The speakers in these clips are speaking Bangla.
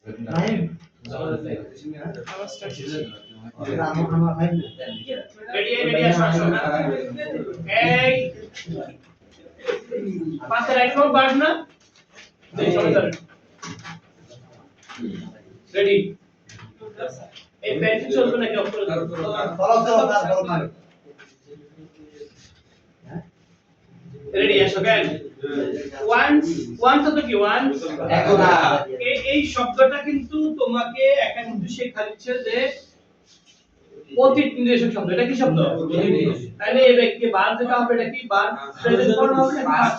রেডি আসো আসো এই পাশে রাখো বাদ না রেডি এই পেন্সিল চলবে নাকি অক্ষর রেডি আসো কেন ওয়ান তো কি ওয়ান এখন এই শব্দটা কিন্তু তোমাকে একটা কিন্তু শেখা দিচ্ছে যে অতীত নির্দেশক শব্দ। এটা কি শব্দ? তাহলে এই ব্যক্তি বার যেটা হবে এটা কি বার প্রেজেন্ট ফর্ম হবে না পাস্ট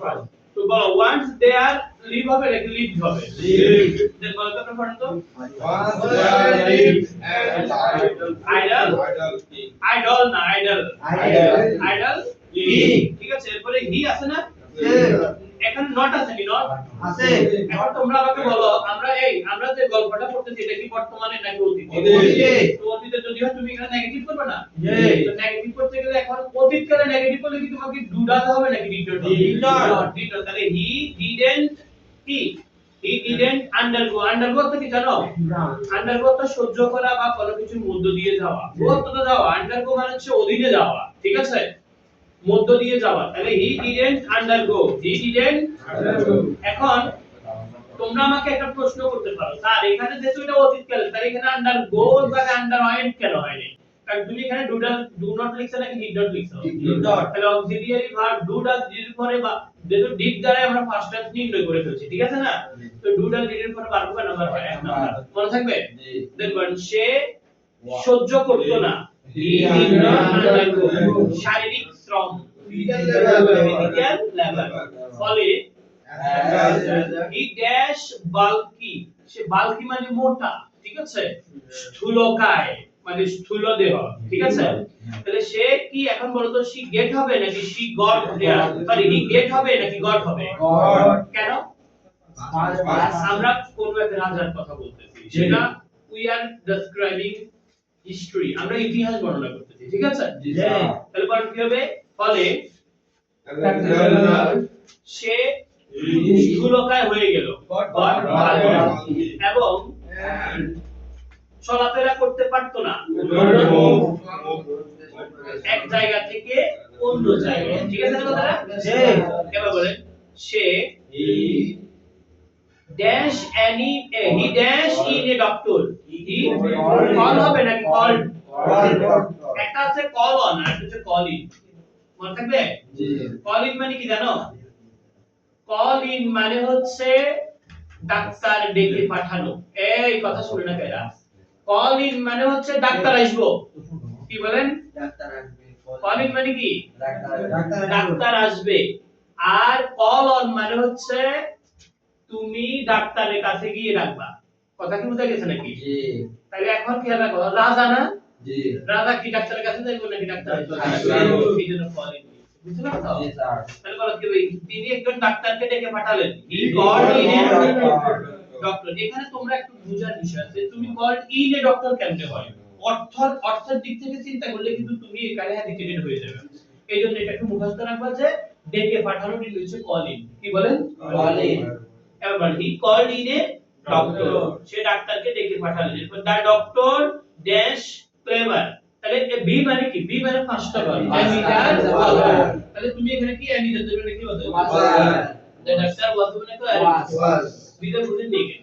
ফর্ম? তো বলো ওয়ান্স দে আর লিভ হবে নাকি লিভড হবে? লিভ। দেন বলো তো পড়েন তো once they are lived and idol idol না আইডল আইডল হি। ঠিক আছে, এরপরে হি আছে না? এখানে নট আছে কি? নট আছে। এখন তোমরা আমাকে বলো আমরা যে গল্পটা পড়তেছি এটা কি বর্তমানে নাকি অতীতে? তো অতীতে যদি হয় তুমি এখানে নেগেটিভ করবে না? তো নেগেটিভ করতে গেলে এখন অতীত কালে নেগেটিভ করলে কি তোমাকে ডুডাতে হবে নাকি ডিড নট? তাহলে হি ডিডন্ট কি হি ডিডন্ট আন্ডারগো। আন্ডারগো তো কি জানো? আন্ডারগো তো সহ্য করা বা কোনো কিছুর মধ্য দিয়ে যাওয়া। তো যাওয়া। আন্ডারগো মানে হচ্ছে অধীনে যাওয়া। ঠিক আছে, মধ্য দিয়ে যাওয়া। তাহলে he didn't undergo, he didn't undergo. এখন তোমরা আমাকে একটা প্রশ্ন করতে পারো, স্যার এখানে যেহেতু এটা অতীত কাল, তাহলে এখানে আন্ডারগো বা আন্ডারওয়েন্ট কেন হয়নি? কারণ তুমি এখানে ডু নট লিখছো নাকি ডিড নট লিখছো? Did not. তাহলে auxiliary verb do does did এর পরে বা যেহেতু ডিড দ্বারা আমরা ফার্স্ট টেন্স নির্ণয় করে ফেলছি, ঠিক আছে না? তো ডু ডাজ ডিড এর পরে ভার্ব কয় নাম্বার হয়? এক নাম্বার। মনে থাকবে? দেখবেন সে সহ্য করতো না, হি ডিড নট আন্ডারগো শারীরিক শ্রম, ফিজিক্যাল লেবার। ফলে he dash bulky, say bulky মানে মোটা, ঠিক আছে, স্থূলকায় মানে স্থূল দেহ, ঠিক আছে। তাহলে সে কি এখন বলতো সি গেট হবে নাকি she got? Sorry, he get হবে নাকি গড হবে? গড। কেন? আমরা কোন একটা রাজার কথা বলতেছি, সেটা উই আর ডেসক্রাইবিং হিস্টরি, আমরা ইতিহাস বর্ণনা করতেছি, ঠিক আছে। তাহলে বল কি হবে? ফলে সে স্থূলকায় হয়ে গেল এবং চলাফেরা করতে পারতো না এক জায়গা থেকে অন্য জায়গায়, ঠিক আছে না কথাটা? এবার বলেন সে dash any he dash in a doctor, he call হবে নাকি কল? একটা আছে কল অন আর একটা হচ্ছে কল ইন, মনে থাকবে? কল ইন মানে কি জানো? কল ইন মানে হচ্ছে ডাক্তার ডেকে পাঠানো। এই কথা শুনে না কেরা? কল ইন মানে হচ্ছে ডাক্তার আসবো। কি বলেন? ডাক্তার আসবে। কল ইন মানে কি? ডাক্তার আসবে। আর কল অন মানে হচ্ছে তুমি ডাক্তারের কাছে গিয়ে ডাকবা। কথা কি বুঝা গেছে নাকি? জি। তাহলে এখন কি হবে? রাজা না? জি। রাজা কি ডাক্তারের কাছে যাইবো নাকি ডাক্তার আসবে? এই জন্য কল ইন। বুঝতে পারছো? জি স্যার। তাহলে বলো কি তিনি একজন ডাক্তারকে ডেকে পাঠালেন। He called in a doctor. এখানে তোমরা একটু বুঝার বিষয় আছে, তুমি কল্ড ইন এ ডক্টর কেমনে হয়? অর্থের দিক থেকে চিন্তা করলে কিন্তু তুমি এখানে হেজিটেটেড হয়ে যাবে। এইজন্য এটা একটু মুখস্থ রাখবা যে ডেকে পাঠানো কি হচ্ছে কল ইন। কি বলেন? Call in. এবার he called in a doctor, সে ডাক্তারকে ডেকে পাঠালেন। এরপর দা ডক্টর ড্যাশ ক্লেভার। তাহলে বি মানে কি? বি মানে first of all ammeter was. তাহলে তুমি এখানে কি অ্যামিটার দেবে নাকি ওয়াজ? দ্য ডাক্তার ওয়াজ মানে কি? ওয়াজ। বিটা বুঝেন নি কেন?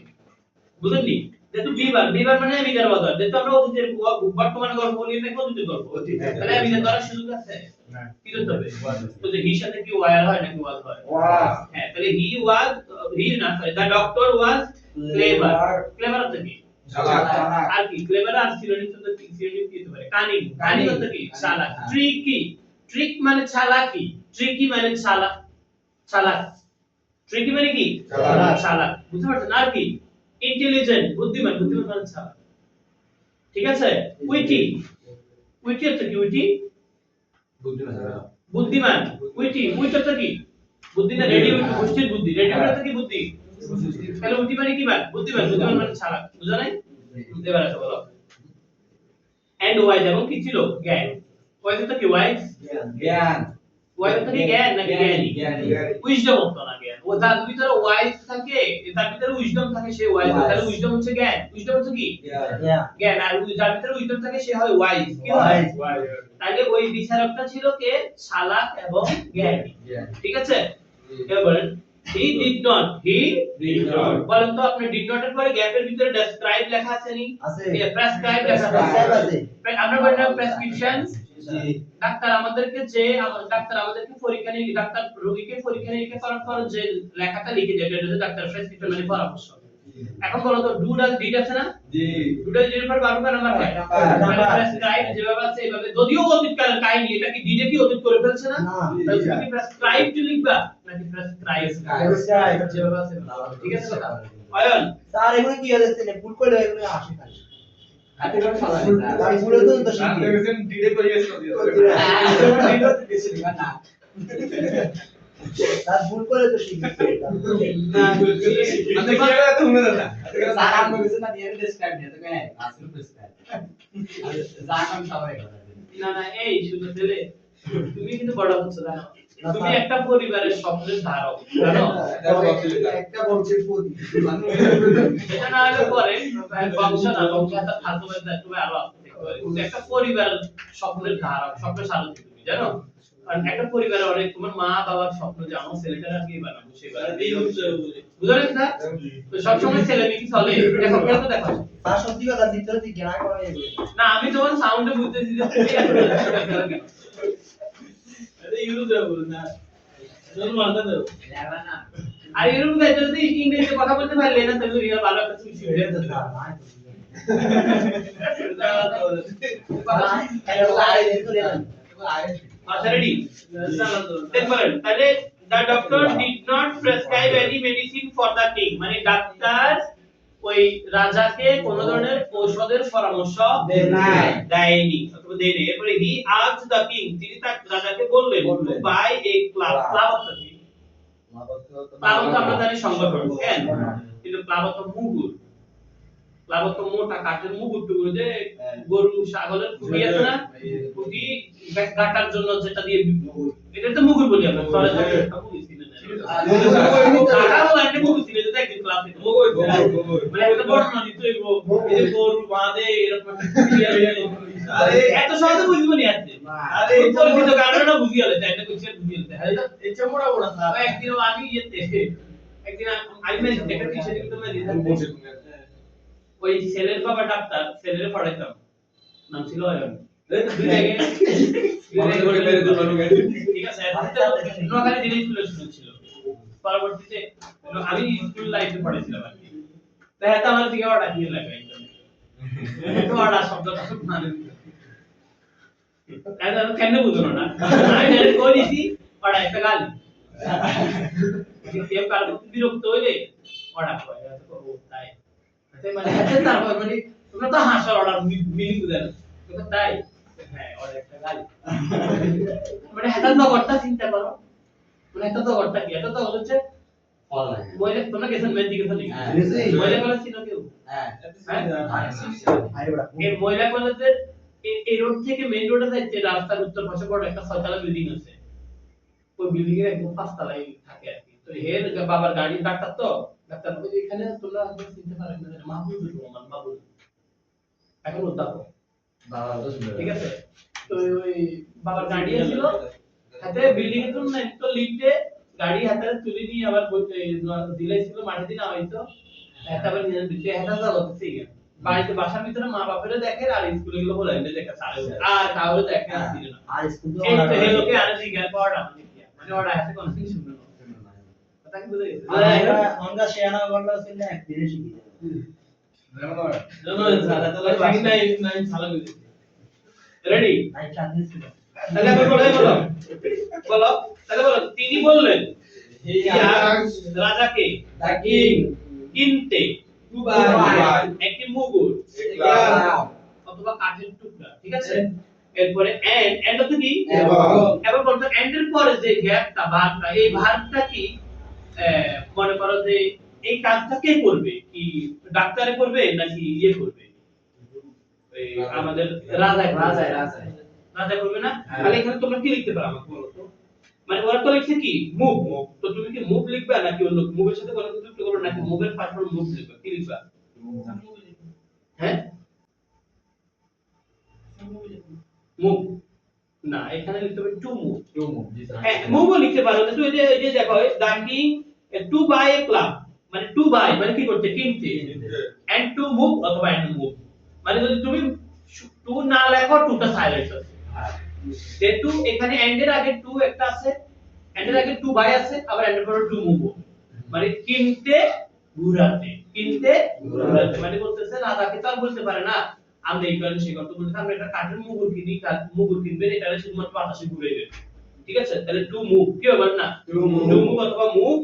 বুঝেন নি? যেহেতু বিবার মানে অ্যামিটার ওয়াজ, যেহেতু আমরা অতীতের বর্তমানে গল্প বলি না, অতীতের গল্প, তাহলে অ্যামিটার ধরার সুযোগ আছে না? কি করতে হবে? তো যে হির সাথে কি ওয়ার হয় নাকি ওয়াজ হয়? ওয়াজ। হ্যাঁ, তাহলে হি ওয়াজ, হি না sorry, the doctor was clever. Clever হচ্ছে কি? চালাক। আর কি ক্লেভার আর সিনোনিম শব্দ কি? সিনোনিম কি হতে পারে? কানিং। কানিং হচ্ছে কি? চালাক। ট্রিকি, ট্রিক মানে চালাকি, ট্রিকি মানে চালাক, চালাক। ট্রিকি মানে কি? চালাক, চালাক। বুঝতে পারছেন? আর কি? ইন্টেলিজেন্ট, বুদ্ধিমান, বুদ্ধিমান মানে চালাক, ঠিক আছে। উইটি, উইটি হচ্ছে কি? উইটি বুদ্ধিমান। উইটি, উইট হচ্ছে কি? বুদ্ধি না? রেডি উইট গোষ্ঠীর বুদ্ধি, রেডি উইট হচ্ছে কি? বুদ্ধি। তাহলে উইটি মানে কি? বুদ্ধিমান, বুদ্ধিমান মানে চালাক। বুঝা নাই? এবার আসো বলো। এন্ড ওয়াইজ এবং কি ছিল? জ্ঞান। ওয়াইজ হচ্ছে কি? ওয়াইজ জ্ঞান। ওয়াইজ হচ্ছে কি? জ্ঞান নাকি জ্ঞানী? উইজডম হতো না জ্ঞান। ও তার ভিতরে ওয়াইজ থাকে, তার ভিতরে উইজডম থাকে, সে ওয়াইজ। তাহলে উইজডম হচ্ছে জ্ঞান, উইজডম হচ্ছে কি জ্ঞান, আর যার ভিতরে উইজডম থাকে সে হয় ওয়াইজ। কি হয়? তাহলে ওই বিচারকটা ছিল কে? চালাক এবং জ্ঞানী। ঠিক আছে, এবার বলেন he did not, বলেন তো আপনি did not এর পরে গ্যাপের ভিতরে ডেসক্রাইব লেখা আছে নি? আছে। প্রেসক্রাইব লেখা আছে। আমরা বলি না প্রেসক্রিপশন। ডাক্তার আমাদেরকে পরীক্ষা নিয়ে, ডাক্তার রোগীকে পরীক্ষা নিয়ে করার পর যে লেখাটা লিখে দেয় এটা হচ্ছে ডাক্তার প্রেসক্রিপশন মানে পরামর্শ। এখন বলো তো ডু ডাজ ডিড আছে না? ডু ডাজ ডিড এর পর বারো নাম্বার হয় মানে প্রেসক্রাইব যেভাবে আছে এইভাবে, যদিও অতীতকালের কাহিনী, এটা কি ডিডে কি অতীত করে ফেলছে না? তাহলে তুমি প্রেসক্রাইব টু লিখবা নাকি প্রেসক্রাইব যেভাবে আছে। ঠিক আছে কথা অয়ন স্যার এগুলো কি হচ্ছে না ভুল করে এগুলো আসে খালি আর্টিকেল ফালা তার ভুলে তো শিখি ডিডে করে গেছে না তার ভুল করে তো শিখি না আমি কি করে তুমি না স্যার আমি কিছু না দিয়ে ডেসক্রাইব নিয়ে তো কেন আসলে প্রেসক্রাইব আর জাকাম সবাই করে না এই শুনো ছেলে, তুমি কিন্তু বড় হচ্ছ জানো, তুমি একটা পরিবারের স্বপ্নের ধারক জানো। একটা বলছে প্রতি এটা না হলে পরে বংশ না, বংশ একটা ফালতু বাজে তুমি আরো আসতে পারে, কিন্তু একটা পরিবারের স্বপ্নের ধারক, স্বপ্নের সারথি তুমি জানো। কারণ একটা পরিবারে অনেক তোমার মা বাবার স্বপ্ন যে আমার ছেলেটা কি বানাবো সেবার এই হচ্ছে বুঝলেন না? তো সব সময় ছেলে মেয়ে কি চলে দেখো কেন দেখো তার সত্যি কথা ভিতরে দিকে না করে এগুলো না, আমি যখন সাউন্ডে বুঝতেছি যে তুমি আরে ইউরো দেবো না চল মারতে দাও লাগা না আর ইউরো দেয় যদি ইংরেজিতে কথা বলতে পারলে না তাহলে রিয়া ভালো একটা কিছু শিখে যেত না। আচ্ছা রেডি দেখবেন তাহলে the doctor did not prescribe any medicine for the king, মানে ডাক্তার ওই রাজাকে কোন ধরনের ঔষধের পরামর্শ দেয়নি অথবা দেয়নি। এরপরে he asked the king, তিনি তার রাজাকে বললেন to buy a club, club অর্থ কি? club তো আমরা জানি সংগঠন, কেন কিন্তু club অর্থ মুগুর, club অর্থ মোটা কাঠের মুগুর টুকরো যে গরু ছাগলের খুঁটি আছে না, খুঁটি কাটার জন্য যেটা দিয়ে এটা তো মুগুর বলি আমরা সরে থাকে মুগুর ছিল না কাটাও একটা মুগুর ছিল যেটা একদিন ক্লাস থেকে মানে একটা বড় নদী তো এই গরু বাঁধে এরকম আরে এত সহজে বুঝবো নি আছে আরে পরিচিত কারণটা বুঝি গেলে এটা কিছু বুঝি গেলে এই চমড়া বড় স্যার একদিন আমি একদিন আমি একটা কিছু দিতে মানে ওই ছেলের বাবা ডাক্তার, ছেলের পড়াইতাম, নাম ছিল অয়ন। ঠিক আছে, নোয়াখালী জিনিস ছিল পরবর্তীতে আমি স্কুল লাইফে পড়েছিলাম আর কি। তাই তো আমার দিকে ওটা দিয়ে লাগাই তো ওটা শব্দটা মানে এটা কেন বুঝলো না আমি ডাইরেক্ট কইছি ওটা একটা গালি কেউ কার বিরক্ত হইলে ওটা কয় ও তাই মানে তারপর মানে তোমরা তো হাসার অর্ডার মিনিং বুঝেন তো তাই হ্যাঁ অর্ডার একটা গালি মানে এটা তো গড়টা চিন্তা করো, মানে এটা তো গড়টা কি, এটা তো হচ্ছে মহিলা তোমরা গেছেন মেহেন্দি গেছেন মহিলা কলেজ ছিল কেউ এই মহিলা কলেজের এই রোড থেকে মেইন রোডে যাইতে রাস্তার উত্তর পাশে বড় একটা ছয়তলা বিল্ডিং আছে, ওই বিল্ডিং এর একদম পাঁচতলায় থাকে আর কি। তো এর বাবার গাড়ি ডাক্তার তো ডাক্তার বলে এখানে তোমরা চিনতে পারেন না মাহবুব রহমান বাবু এখন অধ্যাপক বাবা তো সুন্দর ঠিক আছে। তো ওই বাবার গাড়ি ছিল হাতে বিল্ডিং এর জন্য তো লিফটে গাড়ি হাতে তুলে নিয়ে আবার দিলাই ছিল মাঠে দিন হয়তো তারপর নিজের দিকে হাতে যাওয়া হচ্ছে বাড়িতে বাসার ভিতরে মা বাপেরা দেখে আর স্কুলে গুলো বলে দেখে আর কাউরে দেখে না দিল না আর স্কুল তো এই তো এই লোকে আর জিজ্ঞাসা পড়া মানে ওরা হাতে কোনো কিছু শুনবে না কথা কি বুঝে গেছে আমরা শেয়ানা করলে ছিল একদিনে শিখি রেডি আই চান্দিস ছিল তাহলে আবার বলো বলো তাহলে বলো তিনি বললেন রাজাকে কিনতে একটি মুগুর অথবা কাঠের টুকরা, ঠিক আছে। এরপরে এন্ড অর্থ কি এবং বলতো এন্ড এর পরে যে গ্যাপটা ভাগটা এই ভাগটা কি মনে করো যে এই কাজটা কে করবে, কি ডাক্তারে করবে নাকি ইয়ে করবে এই আমাদের রাজা করবে না? তাহলে এখানে তোমরা কি লিখতে পারো আমাকে বলো তো, মানে ওরা তো লিখছে কি মুভ, তো তুমি কি মুভ লিখবে নাকি অন্য মুভের সাথে কোনো কিছু যুক্ত করবে নাকি মুভের ফার্স্ট ফর্ম মুভ লিখবে, কি লিখবা? হ্যাঁ মুভ না, এখানে লিখতে হবে টু মুভ। টু মুভ জি স্যার হ্যাঁ মুভও লিখতে পারো, কিন্তু এই যে দেখো the king to buy a club, মানে টু বাই মানে কি করতে, কিনতে, এন্ড টু মুভ অথবা এন্ড মুভ, মানে যদি তুমি টু না লেখো টুটা সাইলেন্ট আছে, যেহেতু এখানে এন্ড এর আগে টু একটা আছে, এন্ড এর আগে টু বাই আছে, আবার এন্ড এর পরে টু মুভ, মানে কিনতে ঘুরাতে, কিনতে ঘুরাতে, মানে বলতেছে রাজাকে তো আর বলতে পারে না আমরা এই কারণে সেই কথা বলতে, আমরা একটা কাঠের মুগুর কিনি, মুগুর কিনবেন, এটা শুধুমাত্র বাতাসে ঘুরে দেবে, ঠিক আছে? তাহলে টু মুভ কি হবে না, টু মুভ অথবা মুভ।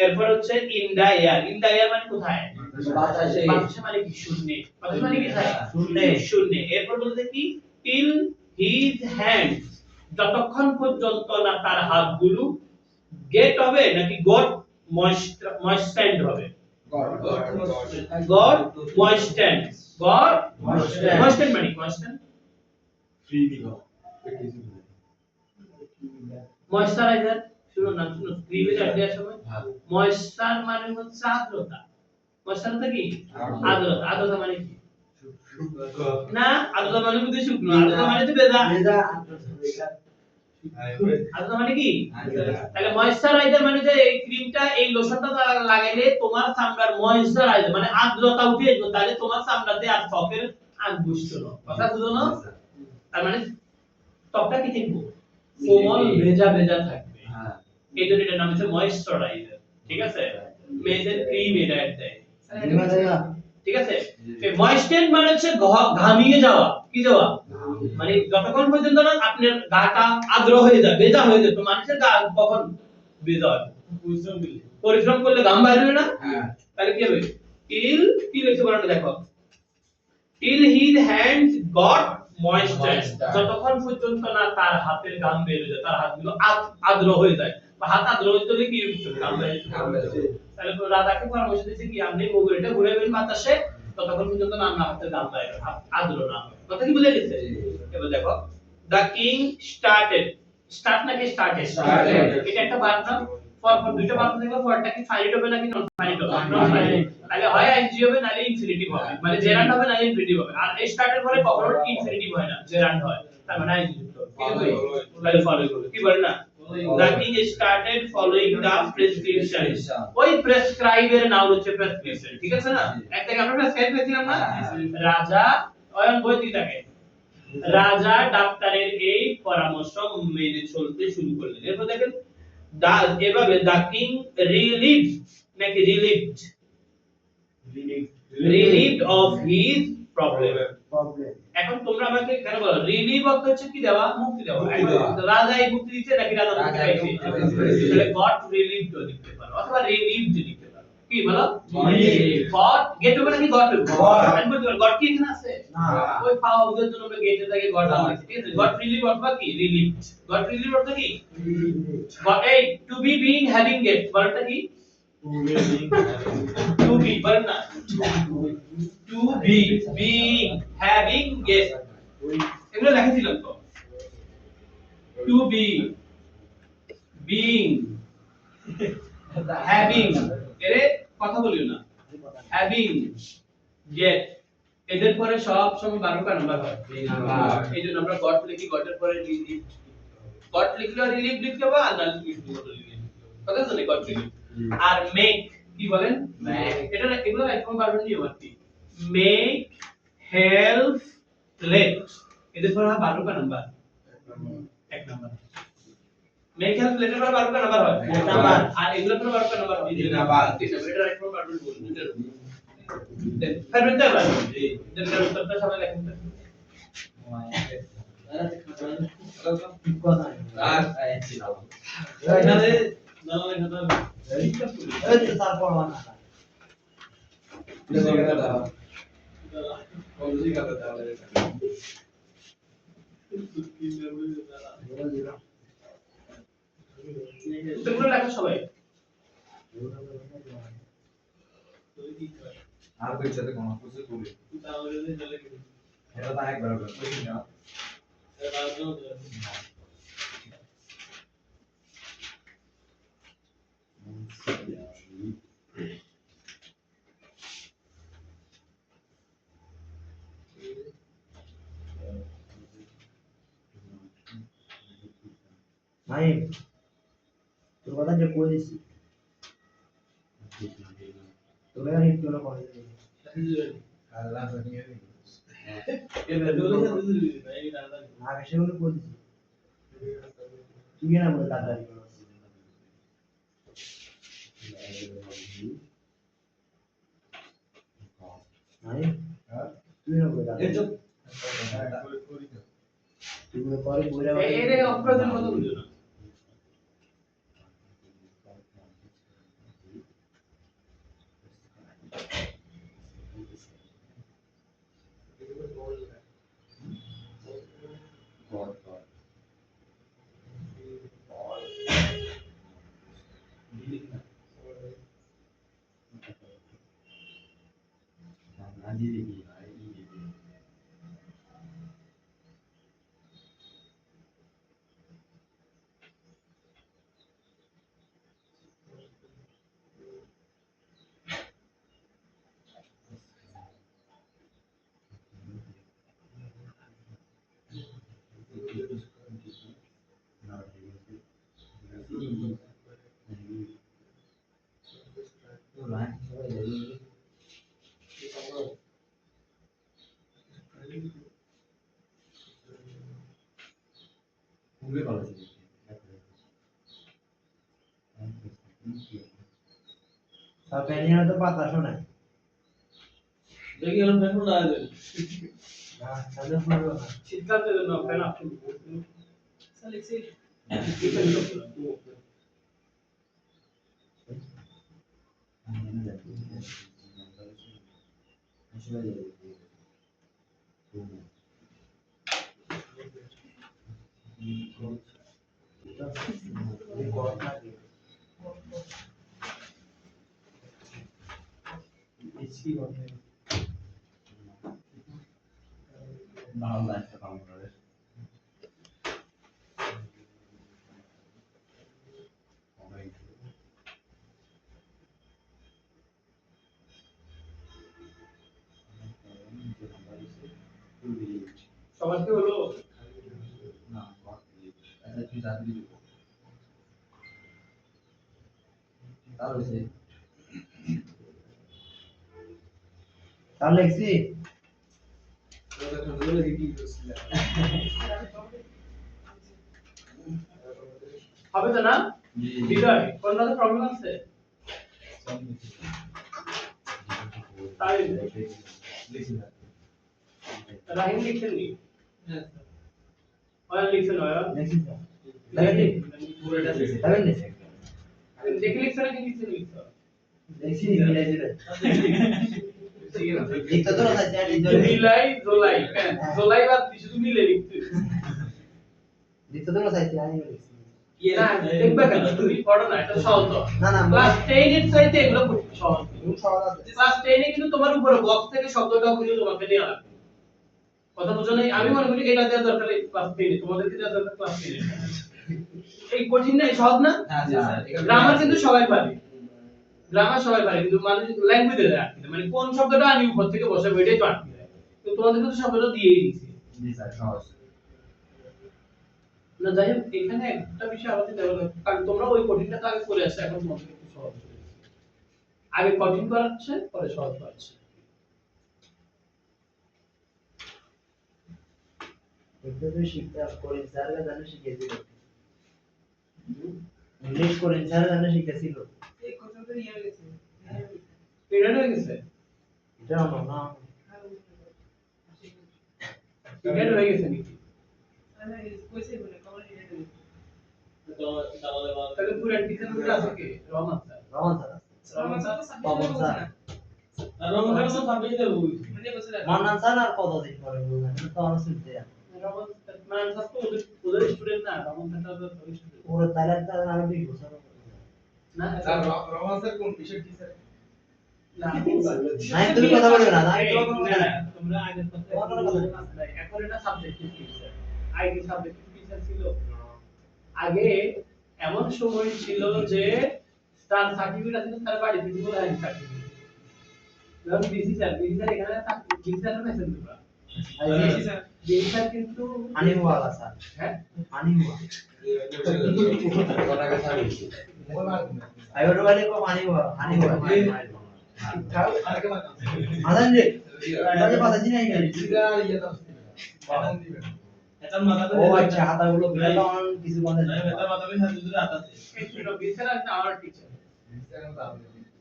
এরপর হচ্ছে in the air, in the air মানে কোথায়, বাতাসে। বাতাসে মানে কি শূন্যে, বাতাসে মানে কি কোথায়, শূন্যে। শূন্যে। এরপর বলতে কি টিল হিজ হ্যান্ড, যতক্ষণ পর্যন্ত না তার হাতগুলো গেট হবে নাকি গট ময়েস্টেন্ড হবে, গট ময়েস্টেন্ড, গট ময়েস্টেন্ড মানে ময়েস্টেন্ড ফ্রি দিব ময়েশ্চারাইজার, শুনুন না, শুনুন ক্রিমে অ্যাড দেওয়ার সময় হ্যাঁ। ময়েশ্চার মানে হচ্ছে আর্দ্রতা, ময়েশ্চারতা কি আর্দ্রতা, আর্দ্রতা মানে কি না, আর্দ্রতা মানে বুঝি শুকনো, আর্দ্রতা মানে তো ভেজা, আর্দ্রতা মানে কি, তাহলে ময়েশ্চারাইজার মানে যে এই ক্রিমটা এই লোশনটা লাগাইলে তোমার চামড়ার ময়েশ্চারাইজার মানে আর্দ্রতা উঠে আসবে, তাহলে তোমার চামড়াতে আর ত্বকের আগ বুঝতো না, কথা বুঝো না, তার মানে ত্বকটা কি থাকবে, কোমল ভেজা ভেজা থাকবে, হ্যাঁ এই জন্য এটার নাম হচ্ছে ময়েশ্চারাইজার, ঠিক আছে? মেয়েদের ক্রিম এটা অ্যাড দেয়, ঠিক আছে? ময়েস্টেন্ড মানে হচ্ছে ঘামিয়ে যাওয়া, কি যাওয়া, মানে যতক্ষণ পর্যন্ত না আপনার গাটা আর্দ্র হয়ে যায়, ভেজা হয়ে যায়, তো মানুষের গা কখন ভেজা হয়, পরিশ্রম করলে ঘাম বাইরে হবে না, হ্যাঁ তাহলে কি হবে, টিল কি লিখতে পারো দেখো, till his hands goat moisture, যতক্ষণ পর্যন্ত না তার হাতের ঘাম বের হয়ে যায়, তার হাতগুলো আর্দ্র হয়ে যায়, বা হাত আর্দ্র হলে কি ঘাম বের হবে, তাহলে রাজাকে পরামর্শ দিয়েছে কি আপনি মুগুরিটা ঘুরাবেন বাতাসে, ততক্ষণ পর্যন্ত না আপনার হাতের ঘাম বাইরে আর্দ্র না হয়, কথা কি বুঝে গেছে? এবার দেখো দা কিং স্টার্টেড, স্টার্ট নাকি স্টার্টেড, এটা একটা ভার্ব না, ফর দুইটা ভার্ব থাকলে ফরটা কি ফাইনাইট হবে নাকি নন ফাইনাইট হবে, নন ফাইনাইট, তাহলে হয় আইএনজি হবে নালে ইনফিনিটিভ হবে, মানে জেরান্ড হবে নালে ইনফিনিটিভ হবে, আর এই স্টার্টের পরে কখনো ইনফিনিটিভ হয় না, জেরান্ড হয়, তার মানে আইএনজি যুক্ত হবে, কি হবে, তাহলে ফলো করবে, কি বলে না, the king started following the prescription, ওই প্রেসক্রাইব এর নাম হচ্ছে প্রেসক্রিপশন, ঠিক আছে না, এক থেকে আমরা প্রেসক্রাইব পেয়েছিলাম না, রাজা অয়ন বই দিয়ে থাকে, রাজা ডাক্তারের এই পরামর্শ মেনে চলতে শুরু করলেন, এরপর দেখেন এভাবে দা কিং রিলিভড নাকি রিলিভড অফ হিজ প্রবলেম, এখন তোমরা আমাকে কেন বলো রিলিভ অর্থ হচ্ছে কি দেওয়া, মুক্তি দেওয়া, এখন রাজা এই মুক্তি দিচ্ছে নাকি রাজা মুক্তি পাইছে, তাহলে গট রিলিভড লিখতে পারো অথবা রিলিভড লিখতে পারো, কি বলো গট গেট হবে নাকি গট হবে, আমি বলতে পারি গট কি এখানে আছে না, ওই পাওয়া বুঝার জন্য আমরা গেটের জায়গায় গট আছে, ঠিক আছে? গট রিলিভ অথবা কি রিলিভড, গট রিলিভ অর্থ কি গট, এই to be being having get বলটা কি টু বি বলেন না, to be being having get, এগুলো লিখেছিলাম তো, টু বি বিং হ্যাভিং, এরে কথা বলিও না, হ্যাভিং গেট, এদের পরে সব সময় 12টা নাম্বার হয়, এই জন্য আমরা গট লিখি, গটের পরে রিলিভ, গট লিখলে রিলিভ লিখতে হবে, আর না লিখলে রিলিভ, কথা শুনে গট রিলিভ, আর মেক কি বলেন, এটা এগুলো একদম পারবেন নিয়ম আর কি, মেক হেল্প লেট, এদের পরে 12টা নাম্বার, এক নাম্বার, মেক হেল্প লেট এর পরে 12টা নাম্বার হয়, এক নাম্বার, আর এগুলোর পরে 12টা নাম্বার হয়, তিন নাম্বার, এটা একদম পারবেন বলুন, দেন পারবেন তো এবার, দেন এর উত্তরটা সবাই লেখেন তো, আর আইএনজি দাও এখানে নামে কথা তারপর মানা কলজি কথা তাহলে উত্তরগুলো লেখো সবাই, আর কইতে কোন কিছু বলি এটা তো একবার কই না নাই তোর কথা যে কই দিছি তোরে আর একটু না করে দিছি আল্লাহ জানিয়ে না বেশি হলে কই দিছি তুই না বলে তাড়াতাড়ি করো নাই তুই না বলে এই চুপ তুই বলে পরে বইরা এরে অপ্রয়োজন কথা বুঝো না ভুলে কলেজ সব প্যানিয়া তো পাতা শোনা দেখি এলো ফ্যান না দেন না চালু করো না শীতকালে না ফ্যান আপনি সালেক্সি ভালো লাগছে কাম করে সবার কি হলো না আচ্ছা তুই যাবি তার হইছে তাহলে লিখছি হবে তো না বিজয় কোন ধরনের প্রবলেম আছে তাই রাহিম লিখছেন নি ওরা লিখছেন ওরা লিখছি স্যার পুরোটা তাহলে লিখছি দেখে লিখছেন নাকি লিখছেন লিখছো লিখছি মিলাই দিলে লিখতে তো না স্যার জুলাই জুলাই জুলাই বাদ শুধু মিলে লিখতে লিখতে তো না স্যার আমি লিখছি না দেখবে কেন তুমি পড়ো না এটা সহজ তো না না ক্লাস 10 এর চাইতে এগুলো খুব সহজ খুব সহজ আছে ক্লাস 10 এ কিন্তু তোমার উপরে বক্স থেকে শব্দটা খুঁজে তোমাকে নেওয়া লাগবে কথা বুঝো নাই আমি মনে করি এটা দেওয়া দরকার ক্লাস 10 এ তোমাদেরকে দেওয়া দরকার ক্লাস 10 এ এই কঠিন না সহজ না গ্রামার কিন্তু সবাই পারে গ্রামার সবাই পারে কিন্তু মানে ল্যাঙ্গুয়েজে রাখতে মানে কোন শব্দটা আমি উপর থেকে বসাবো এটাই তো আটকে যায় তো তোমাদের কিন্তু শব্দটা দিয়েই দিছি জি স্যার সহজ না যাই হোক এখানে একটা বিষয় আমাদের দেওয়া লাগে কারণ তোমরা ওই কঠিনটা তো আগে করে আসছো এখন তোমাদের একটু সহজ হয়ে গেছে। আগে কঠিন করাচ্ছে পরে সহজ করাচ্ছে লিখতে তো শিখতে করেন স্যার জানে শিখিয়ে দিল ইংলিশ করেন স্যার জানে শিখেছিল এই কথা তো নিয়ে গেছে পেরিয়ড হয়ে গেছে এটা না পেরিয়ড হয়ে গেছে নাকি তাহলে পুরো টিচার মধ্যে আছে কি Rahman sir Rahman sir Rahman sir Pabon sir Rahman sir তো সাবজেক্ট দেবো মান্নান স্যার আর কতদিন পরে বলবেন তো আমার শুনতে রহমান স্যার মান স্যার তো ওদের স্টুডেন্ট না রহমান স্যার তো ওদের স্টুডেন্ট পুরো তাহলে তার আরো 20 বছর না স্যার রহমান স্যার কোন বিষয় টিচার না নাই তুমি কথা বলবে না নাই তোমরা আগে এখন এটা সাবজেক্টিভ টিচার আগে সাবজেক্টিভ টিচার ছিল আগে এমন সময় ছিল যে তার সার্টিফিকেট আছে তার বাড়ি থেকে বলে আইন সার্টিফিকেট যেমন বিসি স্যার এখানে বিসি স্যার মেসেজ দিবা বিসি স্যার কিন্তু আনিওয়ালা স্যার হ্যাঁ আনিওয়া কটা কথা বলছি আইবার বাড়ি কো পানি হানি খাও আদান রে আগে পাতা জি নাই গেল ও আচ্ছা হাতাগুলো বেতন কিছু বন্ধ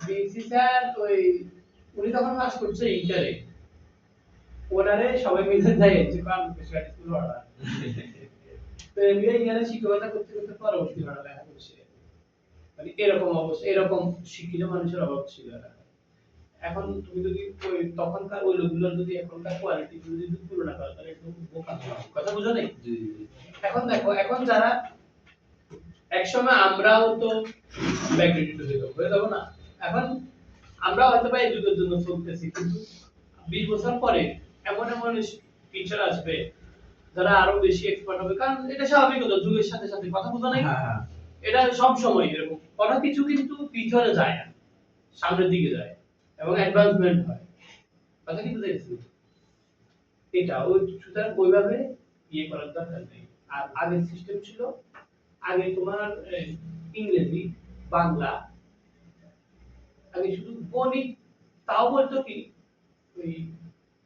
বিসি স্যার ওই উনি তখন ক্লাস করছে ইন্টারে ওনারে সবাই মিলে যায় যে কাম স্পেশাল স্কুল ওরা তো এমবিএ ইয়ারে শিক্ষকতা করতে করতে পরবর্তী লেখা করছে মানে এরকম অবস্থা এরকম শিক্ষিত মানুষের অভাব ছিল এলাকায়। এখন তুমি যদি ওই তখনকার ওই লোকগুলোর যদি এখনকার কোয়ালিটি যদি তুলনা করো তাহলে একটু বোকা কথা বুঝো নাই এখন দেখো এখন যারা একসময় আমরাও তো ব্যাকগ্রেডেড হয়ে যাবো না এখন আমরা হয়তো বা এই যুগের জন্য চলতেছি কিন্তু 20 বছর পরে এমন এমন টিচার আসবে যারা আরো বেশি এক্সপার্ট হবে কারণ এটা স্বাভাবিক কথা যুগের সাথে সাথে কথা বোঝা নাই এটা সব সময় এরকম কোনো কিছু কিন্তু পিছনে যায় না সামনের দিকে যায় এবং অ্যাডভান্সমেন্ট হয় কথা কি বুঝাইছি এটা ওই সুতরাং ওইভাবে ইয়ে করার দরকার নেই আর আগের সিস্টেম ছিল আগে তোমার ইংরেজি বাংলা আগে শুধু গণিত তাও বলতো কি ওই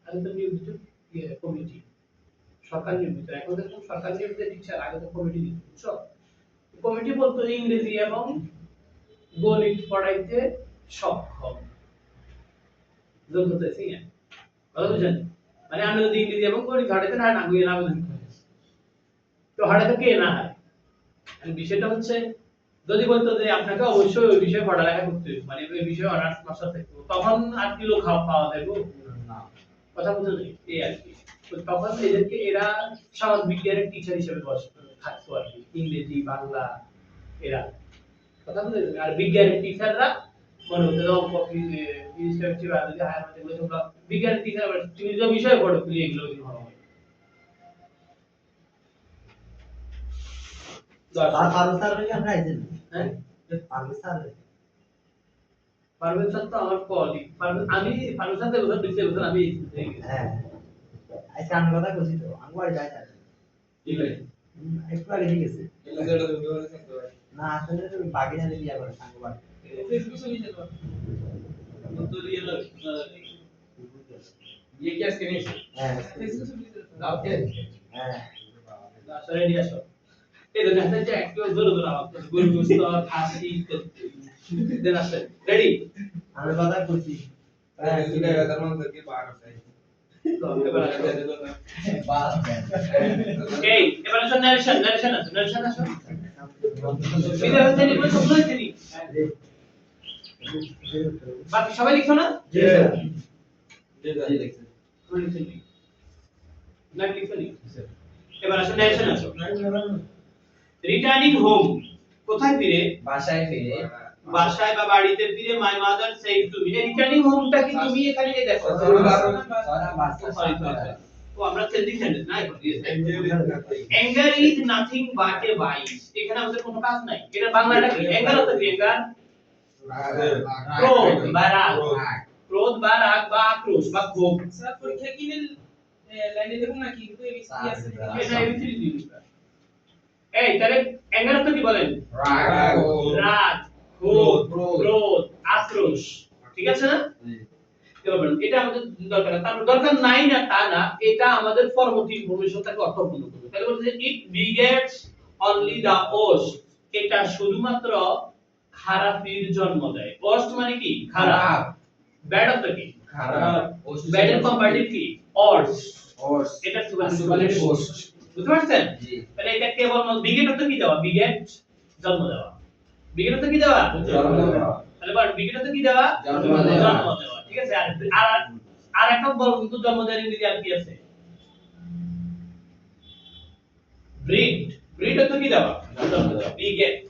আগে তো নিয়মিত কমিটি সরকার নিয়মিত এখন তো সরকার নিয়মিত টিচার আগে তো কমিটি দিত বুঝছো কমিটি বলতো ইংরেজি এবং গণিত পড়াইতে সক্ষম যোগ্যতা আছে কথা বুঝেন মানে আমি যদি ইংরেজি এবং গণিত হাঁটাতে না নাগুয়ে না আবেদন করি তো হাঁটাতে কে না হয় বিষয়টা হচ্ছে যদি বলতো যে আপনাকে অবশ্যই ওই বিষয়ে পড়ালেখা করতে হবে মানে ওই বিষয়ে অনার্স মাস্টার থাকতে হবে তখন আর কি লোক পাওয়া যাবে না কথা বুঝতে নেই এই আর কি তো তখন এদেরকে এরা সমাজ বিজ্ঞানের টিচার হিসেবে থাকতো আর কি ইংরেজি বাংলা এরা কথা বুঝতে আর বিজ্ঞানের টিচাররা মনে হতো অঙ্ক ফিজিক্স বায়োলজি হায়ার ম্যাথমেটিক্স তোমরা বিজ্ঞানের টিচার তুমি যে বিষয় পড়ো তুমি এগুলো ভালো হবে আর ফারুক স্যার কি আমরা আইছেন হ্যাঁ ফারুক স্যার পারভেজ স্যার তো আমার কলিগ আমি ফারুক স্যার বছর 20 বছর আমি হ্যাঁ আজকে আমি কথা কইছি তো আমি বাড়ি যাই স্যার ঠিক আছে একটু আগে ঠিক আছে এই জায়গাটা তুমি বলেছেন তো না আসলে তো বাগিনা বিয়া করে সাঙ্গ বাড়ি ये क्या स्क्रीन है হ্যাঁ आप क्या হ্যাঁ আসলে রেডি আসো এই দেখেন যে একটু জোরে জোরে আওয়াজ করছে গরু গোশত খাসি দেন আসে রেডি আমি কথা কইছি दूसरे का धर्म करके बाहर आता है তো এবার আসো बात এই এবার আসো নারেশন আসো বিদায় হচ্ছে নি বলে সব হচ্ছে নি বাকি সবাই লিখছো না জি স্যার जी देखते না লিখছো নি এবার আসো নারেশন আসো রিটার্নিং হোম কোথায় ফিরে भाषाएं फिरे বাসায় বা বাড়িতে ফিরে my mother said to me returning হোমটা কি তুমি এখানে এই দেখো সরি তো আমরা চেঞ্জিং সেন্টেন্স না এখন দিয়েছে anger is nothing but A vice এখানে আমাদের কোনো কাজ নাই এটা বাংলাটা কি অ্যাঙ্গার অর্থ কি অ্যাঙ্গার ক্রোধ বা রাগ ক্রোধ বা রাগ বা আক্রোশ বা ক্ষোভ স্যার পরীক্ষা কি লাইনে দেখুন না কি কিন্তু এবিসি আছে এটা এবিসিডি দিবেন এই তাহলে অ্যাঙ্গার অর্থ কি বলেন राग রাগ ক্রোধ ক্রোধ, ক্রোধ আক্রোশ ঠিক আছে না এটা আমাদের দরকার তার দরকার নাই না তা না এটা আমাদের পরবর্তী ভবিষ্যৎটাকে অর্থপূর্ণ করবে তাহলে বলতে যে ইট বিগেটস অনলি দা ওস্ট এটা শুধুমাত্র খারাপের জন্ম দেয় ওস্ট মানে কি খারাপ ব্যাড অর্থ কি खराब ব্যাড এর কম্পারেটিভ কি অর্স और এটা सुपरलेटिव पोस्ट বুঝতে পারছেন জি তাহলে এটা কেবল বিগেট অর্থ কি দেওয়া বিগেট জন্ম দেওয়া বিগেট অর্থ কি দেওয়া जन्म देवा তাহলে বাট বিগেট অর্থ কি দেওয়া জন্ম দেওয়া। জন্ম দেওয়া ঠিক আছে আর একটা বল কিন্তু জন্ম দেওয়ার ইংরেজি আর কি আছে ব্রিড ব্রিড অর্থ কি দেওয়া জন্ম দেওয়া বিগেট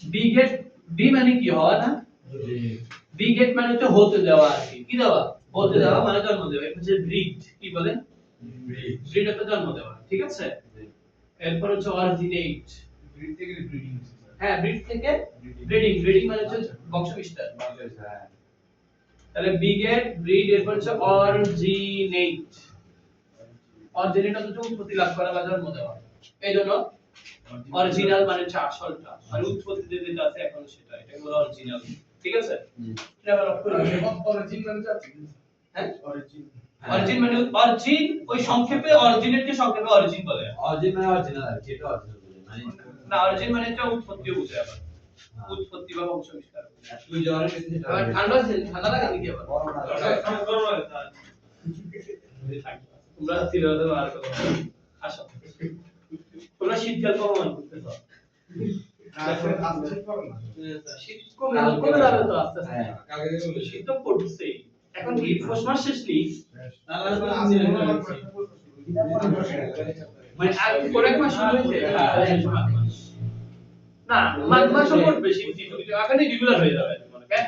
বিগেট বি মানে কি হওয়া না বিগেট মানে হচ্ছে হতে দেওয়া আর কি কি দেওয়া হতে দেওয়া মানে জন্ম দেওয়া এটা হচ্ছে ব্রিড কি বলে ব্রিড অর্থ জন্ম দেওয়া ঠিক আছে এরপর হচ্ছে অরিজিনেট ब्रीड থেকে ব্রিডিং হ্যাঁ ব্রিড থেকে ব্রিডিং ব্রিডিং মানে হচ্ছে বংশ বিস্তার তাহলে বিগেট ব্রিড এরপর হচ্ছে অরিজিনেট অরিজিনালটা হচ্ছে উৎপত্তি লাভ করা বা জন্ম দেওয়া এই জন্য অরিজিনাল মানে হচ্ছে আসলটা আর উৎপত্তি যেটা আছে এখন সেটা এটা হলো অরিজিনাল ঠিক আছে এটা আবার অফ করে অরিজিন মানে যাচ্ছে হ্যাঁ অরিজিন অরিজিন মানে অরিজিন ওই সংক্ষেপে অরিজিনেটকে সংক্ষেপে অরিজিন বলে অরিজিন মানে অরিজিনাল আর কি, এটা অরিজিনাল মানে না অরিজিন মানে হচ্ছে উৎপত্তি বোঝায় আবার উৎপত্তি বা বংশবিস্তার তুই যাওয়ার কাছে যেটা আবার ঠান্ডা লাগে নাকি আবার তোমরা সিরিয়াল দেওয়া আর কথা আসো তোমরা শীতকাল কখন করতেছো শীত কমে কমে যাবে তো আস্তে আস্তে শীত তো পড়ছে এখন কি পৌষ মাস শেষ নেই মানে আর পরের মাস শুরু হয়েছে না মাঘ মাসও পড়বে শীত কিন্তু এখানে রেগুলার হয়ে যাবে মনে হয়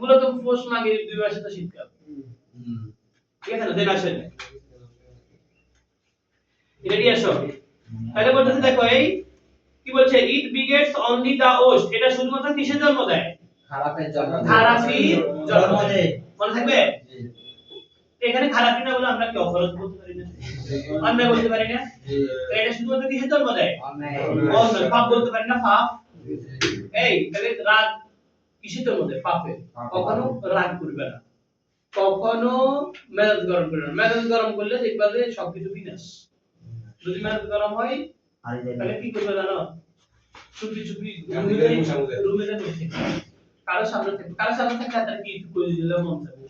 মূলত পৌষ মাঘের দুই মাসে তো শীতকাল ঠিক আছে না দেন আসেন এটা দিয়ে আসো তাহলে বলতেছে দেখো এই কি বলছে ইট বিগেটস অনলি দা ওস্ট এটা শুধুমাত্র কিসের জন্ম দেয় খারাপের জন্য খারাপির জন্ম দেয় মনে থাকবে এখানে খারাপি না বলে আমরা কি অপরাধ বলতে পারি না অন্যায় বলতে পারি না তো এটা শুধুমাত্র কিসের জন্ম দেয় অন্যায় পাপ বলতে পারি না পাপ এই তাহলে রাগ কিসের জন্ম দেয় পাপের কখনো রাগ করবে না কখনো মেজাজ গরম করবে না মেজাজ গরম করলে দেখবা যে সবকিছু বিনাশ যদি মেজাজ গরম হয় তাহলে কি করবে জানো চুপি চুপি রুমে বসে কারো সামনে থেকে তার কি করে দিলে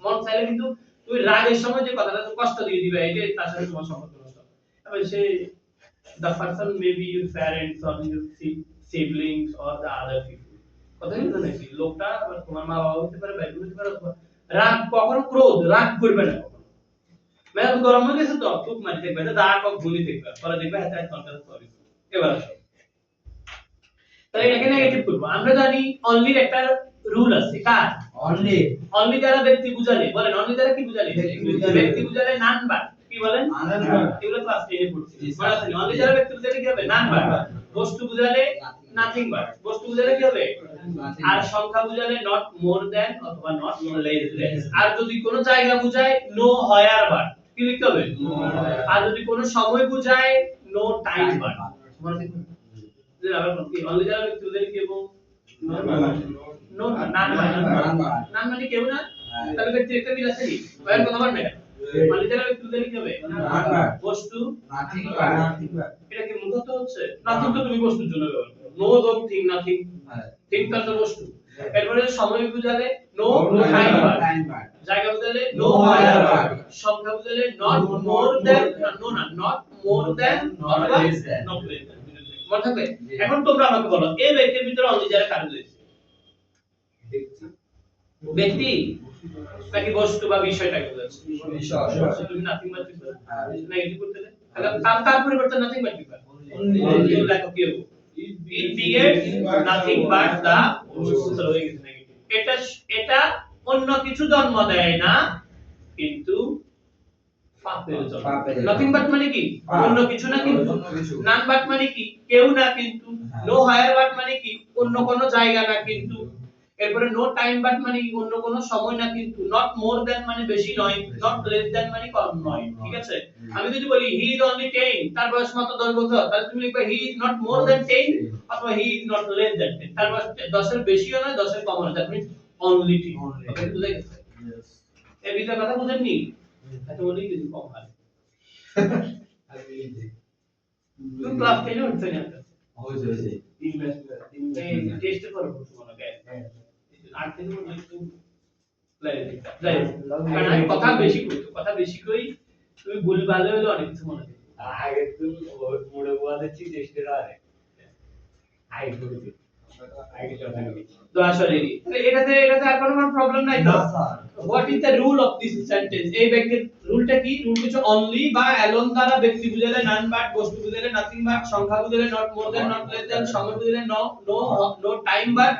মন চাইলে কিন্তু তুই রাগের সময় যে কথাটা কষ্ট দিয়ে দিবে এটা তার সাথে তোমার সম্পর্ক নষ্ট তবে সে the person may be your parents or your siblings or the other people কথা বুঝছো নাকি লোকটা আবার তোমার মা বাবা হতে পারে ভাই হতে পারে রাগ কখনো ক্রোধ রাগ করবে না কখনো মেজাজ গরম হয়ে গেছে তো খুব মারি দেখবে দা কক গুলি দেখবে পরে দেখবে হাতে হাতে কন্ট্রোল করে এবার আসো তাহলে এটাকে নেগেটিভ করব আমরা জানি অনলির একটা রুল আছে কার অনলি অনলি দ্বারা ব্যক্তি বুঝালে বলেন অনলি দ্বারা কি বুঝালে ব্যক্তি বুঝালে নান বার কি বলেন এগুলো ক্লাস 10 এ পড়ছি মনে আছে অনলি দ্বারা ব্যক্তি বুঝালে কি হবে নান বার বস্তু বুঝালে নাথিং বার বস্তু বুঝালে কি হবে আর সংখ্যা বুঝালে নট মোর দ্যান অথবা নট লেস দ্যান আর যদি কোনো জায়গা বুঝায় নো হায়ার বার কি লিখতে হবে আর যদি কোনো সময় বুঝায় নো টাইম বার মনে থাকবে যে আবার কি অনলি দ্বারা ব্যক্তি বুঝালে কি এবং নো নান মানে কেউ না তাহলে ব্যক্তি একটা মিল আছে কি বয়ান কথা বল না অনলি দ্বারা ব্যক্তি বুঝালে কি হবে বস্তু নাথিং এটা কি মুখস্থ হচ্ছে নাথিং তো তুমি বস্তুর জন্য ব্যবহার করো no don't thing nothing thing তো বস্তু এরপরে সময় বুঝালে নো টাইম বার জায়গা বুঝালে নো হায়ার বার সংখ্যা বুঝালে নট মোর দ্যান নো না নট মোর দ্যান অথবা নট লেস দ্যান মনে থাকবে এখন তোমরা আমাকে বলো এই ব্যক্তির ভিতরে অনলি যারা কাজ রয়েছে ব্যক্তি নাকি বস্তু বা বিষয়টাকে বোঝাচ্ছে বিষয় তুমি নাথিং বাট নেগেটিভ করতে তাহলে তার পরিবর্তে নাথিং বাট কি অনলি লেখো কি হবে it begets nothing but the সূত্র হয়ে গেছে নেগেটিভ এটা অন্য কিছু জন্ম দেয় না কিন্তু পাপের জন্ম নাথিং বাট মানে কি অন্য কিছু না কিন্তু নান বাট মানে কি কেউ না কিন্তু নো হায়ার বাট মানে কি অন্য কোন জায়গা না কিন্তু এরপরে নো টাইম বাট মানে অন্য কোন সময় না কিন্তু নট মোর দ্যান মানে বেশি নয় নট লেস দ্যান মানে কম নয় ঠিক আছে আমি যদি বলি হি ইজ অনলি 10 তার বয়স মাত্র 10 বছর তাহলে তুমি লিখবে he is not more than 10 অথবা he is not less than 10 তার বয়স 10 এর বেশিও নয় 10 এর কমও নয় দ্যাট মিন্স অনলি 10 ওকে বুঝে গেছে এই বিটা কথা বুঝেননি এত বলি কিছু কম হয় তুমি ক্লাস 10 এ উঠছ না হয়েছে এই টেস্ট করো তোমাকে আর থেকে একটু কারণ আমি কথা বেশি কই তুমি ভুলভাল হলে অনেক কিছু মনে থাকে আগে তুই মোড়ে বোয়াতে চিজ টেস্টের আরে আই করেছি আগে তো না তো আসলে এটাতে আর কোনো প্রবলেম নাই তো what is the rule of this sentence এই ব্যক্তির রুলটা কি রুল কিছু অনলি বা অ্যালোন দ্বারা ব্যক্তি বুঝালে নান বাট বস্তু বুঝালে নাথিং বাট সংখ্যা বুঝালে not more than not less than সময় বুঝালে নো টাইম বাট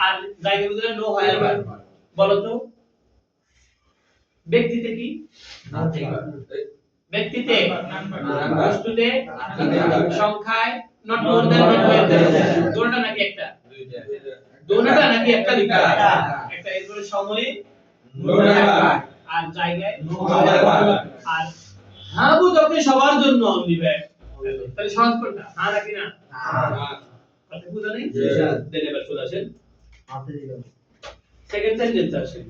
আর জায়গা বুঝালে নো হায়ার বাট বলো তো ব্যক্তিতে কি নাথিং ব্যক্তিতে বস্তুতে সংখ্যায় not more than not less than দুটোটা নাকি একটা দুটোটা নাকি একটা লিখা একটা এরপরে সময়ে আর জায়গায় আর হ্যাঁ বুঝকে সবার জন্য অনলি ব্যাড তাহলে সহজ কোনটা হ্যাঁ নাকি না কথা বুঝা নেই জি, স্যার। দেন এবার চলে আসেন হাতে দিলাম সেকেন্ড সেন্টেন্স আসেন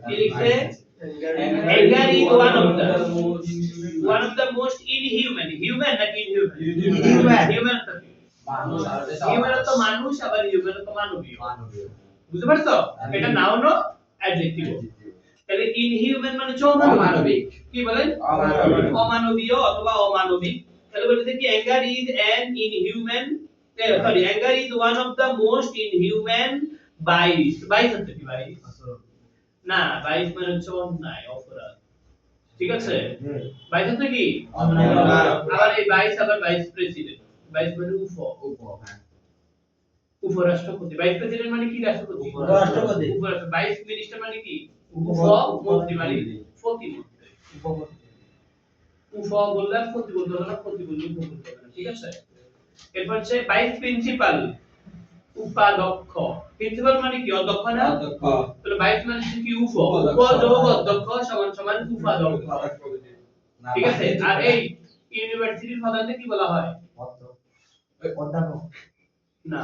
কি লিখছে anger is one of the most inhuman human নাকি inhuman Inhuman. human তো কি? human তো মানুষ আবার human তো মানবীয় বুঝতে পারছো এটা নাউন ও অ্যাডজেক্টিভ তাহলে ইনহিউম্যান মানে অমানবিক কি বলেন অমানবীয় অথবা অমানবিক তাহলে বলতে কি anger is an inhuman sorry anger is one of the most inhuman vice হচ্ছে কি বাইস না বাইস মানে হচ্ছে অন্যায় অপরাধ ঠিক আছে বাইস হচ্ছে কি আবার এই বাইস আবার ভাইস প্রেসিডেন্ট ভাইস মানে উপরাষ্ট্রপতি ভাইস প্রেসিডেন্ট মানে কি রাষ্ট্রপতি উপরাষ্ট্রপতি। উপরাষ্ট্র ভাইস মিনিস্টার মানে কি উপমন্ত্রী মানে প্রতিমন্ত্রী উপ বললে প্রতি বলতে হবে না প্রতি বললে উপ বলতে হবে না ঠিক আছে এরপর হচ্ছে ভাইস প্রিন্সিপাল উপাধ্যক্ষ প্রিন্সিপাল মানে কি অধ্যক্ষ না তাহলে ভাইস মানে হচ্ছে কি উপ যোগ অধ্যক্ষ সমান সমান উপাধ্যক্ষ ঠিক আছে আর এই ইউনিভার্সিটির প্রধানকে কি বলা হয় অধ্যাপক না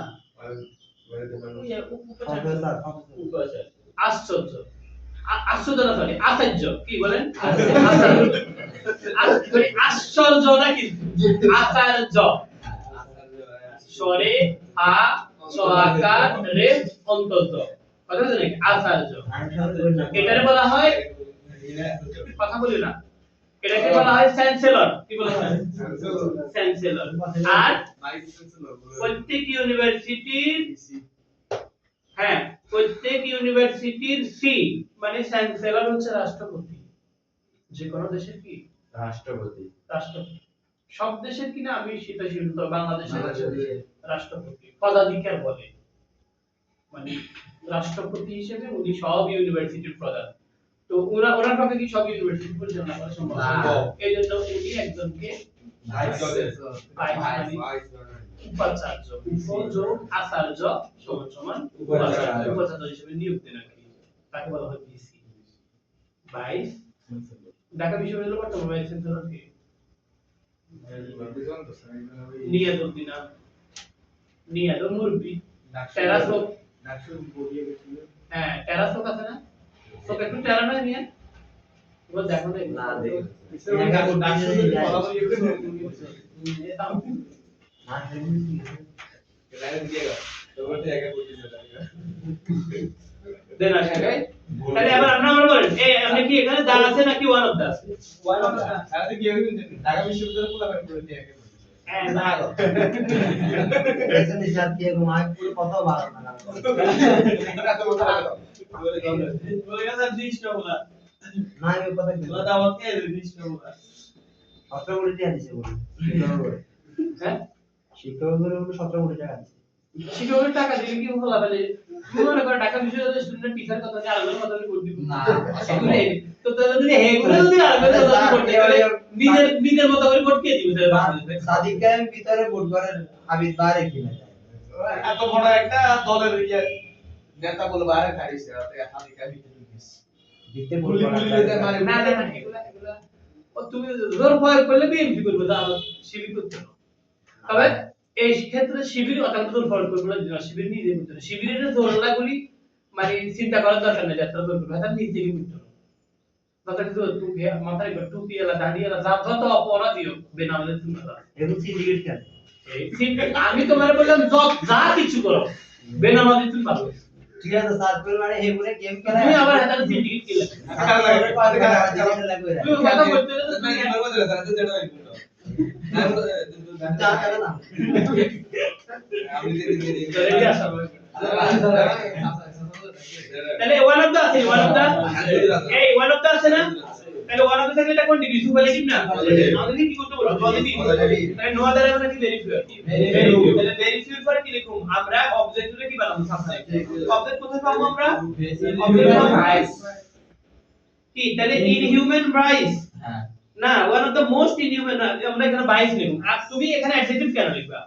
প্রফেসর আশ্চর্য আশ্চর্য না সরি আশ্চর্য কি বলেন আশ্চর্য না কিন্তু আশ্চর্য সরে আ সআকার রে অন্তত কথা বুঝলেন নাকি আশ্চর্য এটারে বলা হয় কথা বলি না এটাকে বলা হয় চ্যান্সেলর কি বলা হয় চ্যান্সেলর আর প্রত্যেক ইউনিভার্সিটির হ্যাঁ প্রত্যেক ইউনিভার্সিটির সি মানে চ্যান্সেলর হচ্ছে রাষ্ট্রপতি যে কোনো দেশের কি রাষ্ট্রপতি রাষ্ট্রপতি সব দেশের কিনা আমি সেটা শুনতে বাংলাদেশের রাষ্ট্রপতি পদাধিকার বলে মানে রাষ্ট্রপতি হিসেবে উনি সব ইউনিভার্সিটির প্রধান তো ওনার পক্ষে কি সব ইউনিভার্সিটি পরিচালনা করা সম্ভব এই জন্য উনি একজনকে উপাচার্য উপযোগ আচার্য সমান সমান উপাচার্য উপাচার্য হিসেবে নিয়োগ দেন আর কি তাকে বলা হয় ভিসি ভাইস ঢাকা বিশ্ববিদ্যালয়ের বর্তমান ভাইস চ্যান্সেলর কে নিয়াজউদ্দিন নিয়াজুল মুরবি টেরাস লোক হ্যাঁ টেরাস লোক আছে না তো একটু টেরা না নিয়ে এবার দেখো না দেন আসে গাই তাহলে এবার আমরা বলেন এই আপনি কি এখানে দাঁড় আছে নাকি ওয়ান অফ দা আছে হ্যাঁ না ऐसे निशान किए घुमाए पूरे पता बात ना ना ये पता क्यों सत्रह कोटी টাকা দিছে বলে হ্যাঁ শিক্ষকদের উপরে 17 কোটি টাকা দিছে শিক্ষকের টাকা দিলে কি হলো বলে তুমি মনে করো ঢাকা বিশ্ববিদ্যালয়ের স্টুডেন্ট টিচার কথা যে আলাদা কথা বলে করতে না তো তাহলে যদি হেগুলো যদি আলাদা কথা করতে গেলে নিজের মতো করে ভোট কে দিবে সাদিক কায়েম ভিতরে ভোট করার আবিদ বারে কি না এত বড় একটা দলের নেতা বলে বাইরে খাইছে হাতে কাবি দিতে ভোট গুলি গুলিতে মারে না না না এগুলা ও তুমি জোর প্রয়োগ করলে বিএনপি করবে তা শিবির করতে না তবে এই ক্ষেত্রে শিবির অত্যন্ত জোর প্রয়োগ করবে না শিবির নিজে করতে না শিবিরের জোরলাগুলি মানে চিন্তা করার দরকার নেই যাত্রা জোর করবে তার নিজে করতে না কথা কিন্তু তুমি মাথায় একবার টুপি এলা দাড়ি এলা যা যত অপরাধীও বেনামে তুমি না এগুলো সিন্ডিকেট কেন আমি তোমার বললাম যা কিছু করো বেনামাজি তুমি পারবে ঠিক আছে সাত করে মানে হে বলে গেম খেলা তুমি আবার হাতে সিন্ডিকেট খেলে তুমি কথা বলতে চা করে না রেডি আসো তাহলে ওয়ান অফ দা আছে ওয়ান অফ দা এই ওয়ান অফ দা আছে না তাহলে ওয়ান অফ দা থাকলে এটা কোনটি সুপারলেটিভ না আমাদের কি করতে বলবো পজিটিভ তাহলে নো আদার মানে কি ভেরিফাই তাহলে ভেরিফাই পরে কি লিখুম আমরা অবজেক্টে কি বানাবো সাবজেক্ট অবজেক্ট কোথায় পাবো আমরা অবজেক্ট রাইস কি তাহলে ইনহিউম্যান রাইস হ্যাঁ না one of the most inhuman আমরা এখানে বাইস লিখুম আর তুমি এখানে অ্যাডজেক্টিভ কেন লিখবা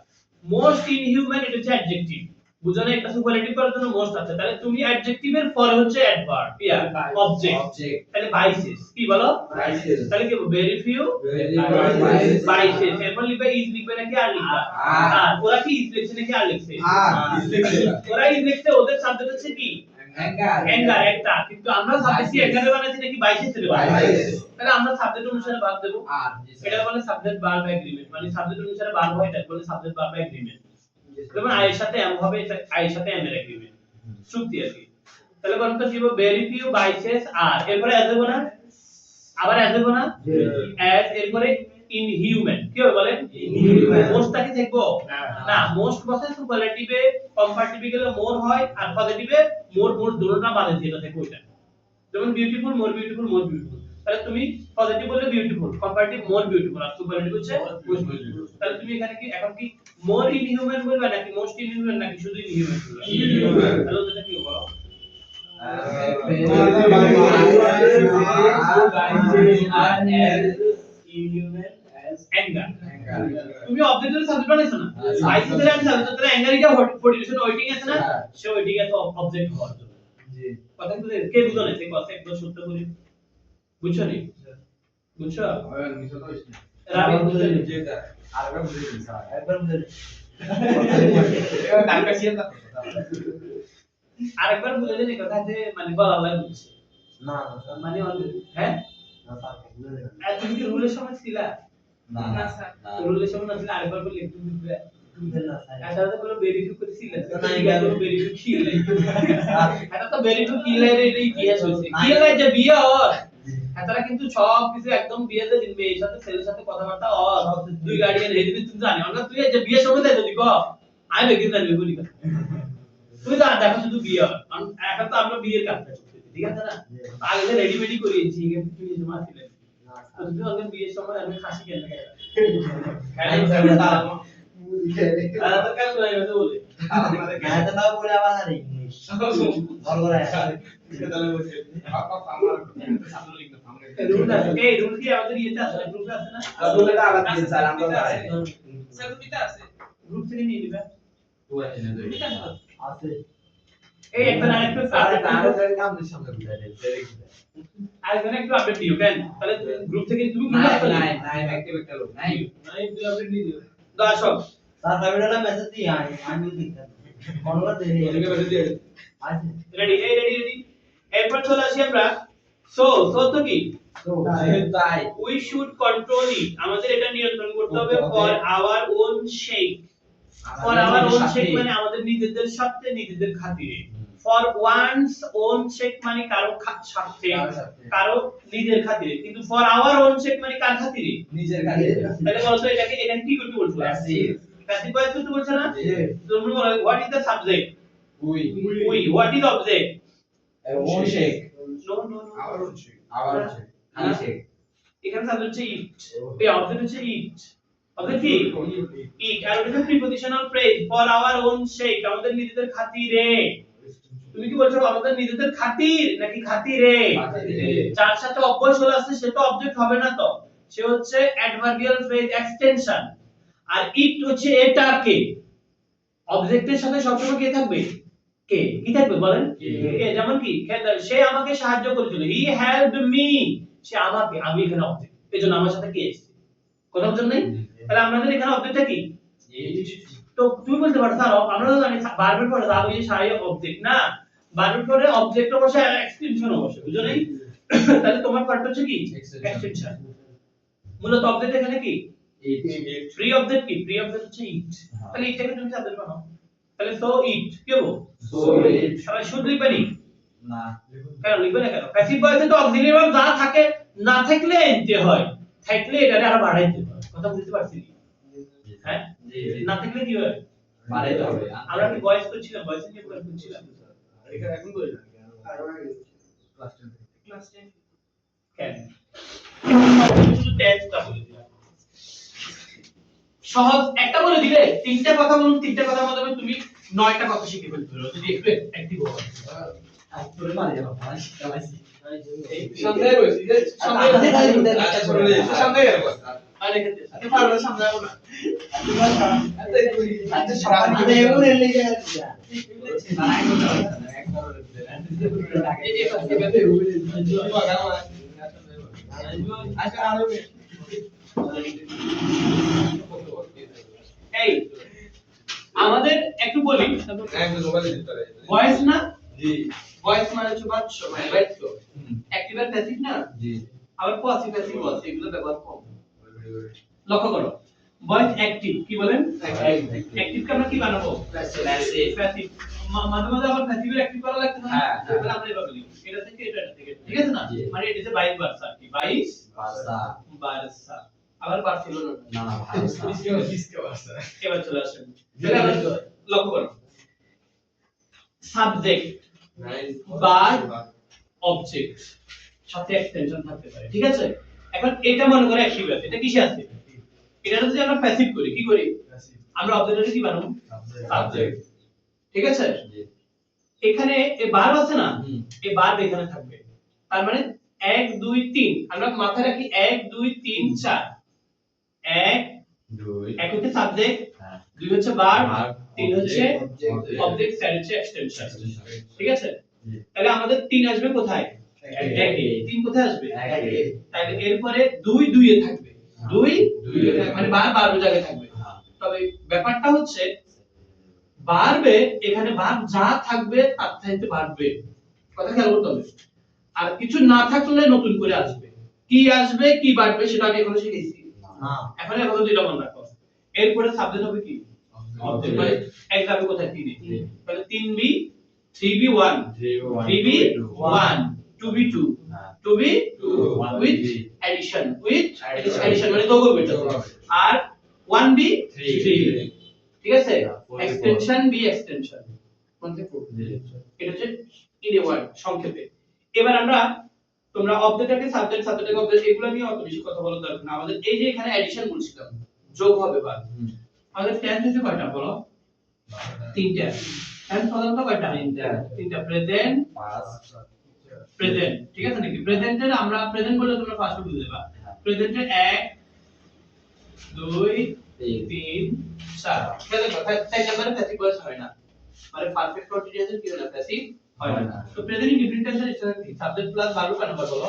মোস্ট ইনহিউম্যান এটা হচ্ছে অ্যাডজেক্টিভ বুঝানো একটা সুপারলেটিভ করার জন্য মোস্ট আছে, তাহলে তুমি অ্যাডজেক্টিভের পরে হচ্ছে অ্যাডভার্ব ইয়া অবজেক্ট, তাহলে বাইসেস কি বলো Biases. তাহলে কি ভেরি ফিউ বাইসেস, এরপর লিখবে ইজ লিখবে নাকি আর লিখবা আর ওরা কি ইজ লিখছে নাকি আর লিখছে ওরা ইজ লিখছে, ওদের সাবজেক্ট হচ্ছে কি অ্যাঙ্গার একটা, কিন্তু আমরা সাবজেক্ট কি অ্যাঙ্গারে বানাইছি নাকি বাইসেস এর বানাইছি, তাহলে আমরা সাবজেক্ট অনুসারে ভার্ব দেব, এটা বলে সাবজেক্ট ভার্ব এগ্রিমেন্ট, মানে সাবজেক্ট অনুসারে ভার্ব হয়, এটা বলে সাবজেক্ট ভার্ব এগ্রিমেন্ট। যেমন আয়ের সাথে এম হবে, আয়ের সাথে এম এর এগ্রিমেন্ট চুক্তি আর কি। তাহলে বলতো কি হবে ভেরি ফিউ বাইসেস আর, এরপরে অ্যাজ দেব না, আবার অ্যাজ দেব না, অ্যাজ, এরপরে ইনহিউম্যান কি হবে বলেন, মোস্টটা কি থাকবো না, মোস্ট বসে সুপারলেটিভে কম্পারেটিভে গেলে মোর হয়, আর পজিটিভে মোর দুটোটা বাদে যেটা থাকে ওইটা, যেমন beautiful more beautiful more beautiful, তাহলে তুমি পজিটিভ বললে বিউটিফুল, কম্পারেটিভ মোর বিউটিফুল, আর সুপারলেটিভ হচ্ছে মোস্ট বিউটিফুল। তাহলে তুমি এখানে কি এখন কি মোর ইনহিউম্যান বলবে নাকি মোস্ট ইনহিউম্যান নাকি শুধু ইনহিউম্যান বলবে, তাহলে ওটা কি বলো তুমি অবজেক্টের সাবজেক্ট বানাইছো না, বাইসেসের আমি সাবজেক্ট, তাহলে অ্যাঙ্গারিটা পজিশন ওয়েটিং আছে না, সে ওয়েটিং এ তো অবজেক্ট হওয়ার জন্য। জি কথা বুঝে কে বুঝো না, সেই কথা একদম সত্য করি, বুঝছো নি, বুঝছো রাবি বুঝে নি, একবার বুঝে আরেকবার বুঝে নি কথা, যে মানে বলা লাগে বুঝছে না মানে হ্যাঁ না স্যার বুঝে দেন আর তুমি কি রুলের সময় ছিলা, না না স্যার রুলের সময় না ছিল, আরেকবার বললে একটু বুঝবে, বুঝে না স্যার আসাতে বলো ভেরিফাই করেছিলেন না, না, এটা এটা ভেরিফাই কি লাই, এটা তো ভেরিফাই কি লাই রে, এই ইতিহাস হইছে কি লাই যে বিয়ে হয়, তারা কিন্তু সব কিছু একদম বিয়েতে দিন মেয়ের সাথে ছেলের সাথে কথাবার্তা হয়, দুই গার্ডিয়ান এই দিন তুমি জানি না, তুই যে বিয়ে সময় দেয় যদি কো আমি বেগিন জানি বলি না, তুই যা দেখো শুধু বিয়ে হয়, এখন তো আমরা বিয়ের কাজটা করতেছি ঠিক আছে না, আগে যে রেডিমেডি করিয়েছি কিন্তু তুমি এই সময় ছিলে তো তুমি অনেক বিয়ের সময় আমি খাসি কেন খাই তারা তো কাজ করে বলে গায়ে তো না বলে আবার আর ইংলিশ বল করে রুল আছে, এই রুল কি আমাদের ইয়েতে আছে, গ্রুপে আছে না, রুলটা আবার দিয়েছে স্যার, আমরা আছে। জানি। স্যার রুবিটা আছে গ্রুপ থেকে নিয়ে নিবে রুবিটা আছে। আছে এই একজন আরেকটু আরেকজন একটু আপডেট দিও কেন, তাহলে গ্রুপ থেকে তুমি গ্রুপে আসো না আপডেট দিয়ে দিও দর্শক স্যার ভাইবেলা মেসেজ দিয়ে আমি দেখতাম কোনবার দেরি আছে রেডি এই রেডি এরপর চলে আসি আমরা সো তো কি তো তাই উই শুড কন্ট্রোল ইট, আমাদের এটা নিয়ন্ত্রণ করতে হবে for our own shake, for our own shake মানে আমাদের নিজেদের স্বার্থে নিজেদের খাতিরে, ফর ওয়ান্স ওন শেক মানে কারো স্বার্থে কারো নিজের খাতিরে, কিন্তু ফর আওয়ার ওন শেক মানে কার খাতিরে নিজের কাছে তাহলে বলতো এটাকে কি করতে বলছো প্যাসিভ ভয়েস করতে বলছো না, তুমি বলো what is the subject, we what is object, own shake no আবার খালি শেক এখানে সাবজেক্ট হচ্ছে ইট, এই অবজেক্ট হচ্ছে ইট, অবজেক্ট কি ইট, আর এটা হচ্ছে prepositional phrase for our own shake আমাদের নিজেদের খাতিরে, তুমি কি বলছো আমাদের নিজেদের খাতির নাকি খাতিরে, যার সাথে অব্যয় চলে আসছে সে তো অবজেক্ট হবে না, তো সে হচ্ছে অ্যাডভার্বিয়াল ফ্রেজ এক্সটেনশন, আর ইট হচ্ছে এটাকে, অবজেক্টের সাথে সবসময় কে থাকবে, কে কি থাকবে বলেন, কে, যেমন কি সে আমাকে সাহায্য করেছিল, হি হেল্পড মি, সে আমাকে, আমি এখানে অবজেক্ট, এজন্য আমার সাথে কে এসেছে, কথা বুঝছেন নাই, তাহলে আমাদের এখানে অবজেক্টটা কি, তো তুমি বলতে পারো স্যার আমরা তো জানি ভার্বের পরে দাও এই সাই অবজেক্ট না, ভার্বের পরে অবজেক্ট বসে আর এক্সটেনশন বসে, বুঝো নাই, তাহলে তোমার পার্ট হচ্ছে কি এক্সটেনশন, মূলত অবজেক্ট এখানে কি ফ্রি অবজেক্ট, কি ফ্রি অবজেক্ট হচ্ছে ইট, তাহলে এটাকে তুমি সাবজেক্ট বানাও, তাহলে সো ইট কি হবে, সবাই শুড লিখবে নি না কেন লিখবে না কেন, প্যাসিভ ভয়েসে তো অক্সিলারি ভার্ব যা থাকে না থাকলে এনতে হয়, থাকলে এটারে আরো বাড়াইতে হয়, কথা বুঝতে পারছি হ্যাঁ, না থাকলে কি হয় বাড়াইতে হবে আমরা কি ভয়েস করছিলাম, ভয়েস নিয়ে প্রয়োগ করছিলাম এখন কই না ক্লাস 10 কেন শুধু টেন্সটা বলে দিলাম, সহজ একটা বলে দিলে তিনটা কথা বলুন, তিনটা কথার মাধ্যমে তুমি 9টা কথা শিখে ফেলতে পারো যদি একটু অ্যাক্টিভ হও, তোরে মারি যাবো ভাই শিখাইছি সামনে বসি যে সামনে সামনে আরে ক্ষেত্রে আচ্ছা পারবে সামনে যাবো না আচ্ছা তুই আচ্ছা আমি সামনে এমন এলে গেছে আচ্ছা আরো এই আমাদের একটু বলি ভয়েস না জি ভয়েস মানে হচ্ছে বাচ্চ মানে বাচ্চ অ্যাক্টিভ আর প্যাসিভ না জি আবার প্যাসিভ প্যাসিভ আছে এগুলো ব্যবহার কম লক্ষ্য করো ভয়েস অ্যাক্টিভ কি বলেন অ্যাক্টিভ কে আমরা কি বানাবো প্যাসিভ প্যাসিভ মাঝে মাঝে আবার প্যাসিভের অ্যাক্টিভ করা লাগছে না হ্যাঁ, হ্যাঁ। তাহলে আমরা এভাবে লিখি এটা থেকে এটা থেকে ঠিক আছে না জি। মানে এটা হচ্ছে 22 বারসা কি 22 বাসা বারসা আবার বার্সেলোনা না না ভাষা এবার চলে আসেন তাহলে আমরা লক্ষ্য করো সাবজেক্ট ভার্ব অবজেক্ট সাথে এক্সটেনশন থাকতে পারে ঠিক আছে এখন এটা মনে করে অ্যাক্টিভ আছে এটা কিসে আছে এটা যদি আমরা প্যাসিভ করি কি করি আমরা অবজেক্টে কি বানাবো সাবজেক্ট ঠিক আছে এখানে এই ভার্ব আছে না এই ভার্ব এখানে থাকবে তার মানে 1 2 3 আমরা মাথায় রাখি 1 2 3 4 1 এক হচ্ছে সাবজেক্ট দুই হচ্ছে ভার্ব তিন হচ্ছে অবজেক্ট চার হচ্ছে এক্সটেনশন ঠিক আছে তাহলে আমাদের তিন আসবে কোথায় একে তিন কোথায় আসবে একে। তাহলে এরপরে দুই দুইয়ে থাকবে দুই মানে ভার্ব ভার্ব জায়গায় থাকবে তবে ব্যাপারটা হচ্ছে ভার্বে এখানে ভার্ব যা থাকবে তার চাইতে বাড়বে কথা খেয়াল করতে হবে আর কিছু না থাকলে নতুন করে আসবে কি আসবে কি বাড়বে সেটা আমি এখনো শিখেছি না এখন এখন দুইটা মনে রাখো এরপরে সাবজেক্ট হবে কি অবজেক্ট মানে এক যাবে কোথায় 3 এ তাহলে 3b 3b 1 3b 1 2b 2 2b 2 with addition with addition মানে যোগ হবে এটা আর 1b 3 ঠিক আছে এক্সটেনশন বি এক্সটেনশন কোনটা এটা হচ্ছে ইন এ ওয়ার্ড সংক্ষেপে এবার আমরা তোমরা অবজেক্টটাকে সাবজেক্ট সাবজেক্টটাকে অবজেক্ট এগুলো নিয়ে অত বেশি কথা বলার দরকার না আমাদের এই যে এখানে এডিশন বলছিলাম যোগ হবে বার আমাদের টেন্স হচ্ছে কয়টা বলো তিনটা টেন্স সাধারণত কয়টা তিনটা প্রেজেন্ট প্রেজেন্ট ঠিক আছে নাকি প্রেজেন্টের আমরা প্রেজেন্ট বলে তোমরা ফার্স্ট বুঝে যাবা প্রেজেন্টের 1 2 3 4 খেয়াল করো তাই নাম্বারে প্যাসিভ ভয়েস হয় না মানে পারফেক্ট কন্টিনিউয়াস কি হয় না প্যাসিভ হয় না তো প্রেজেন্ট ইনডিফিনিট টেন্সের স্ট্রাকচার কি সাবজেক্ট প্লাস ভার্ব কয় নাম্বার বলো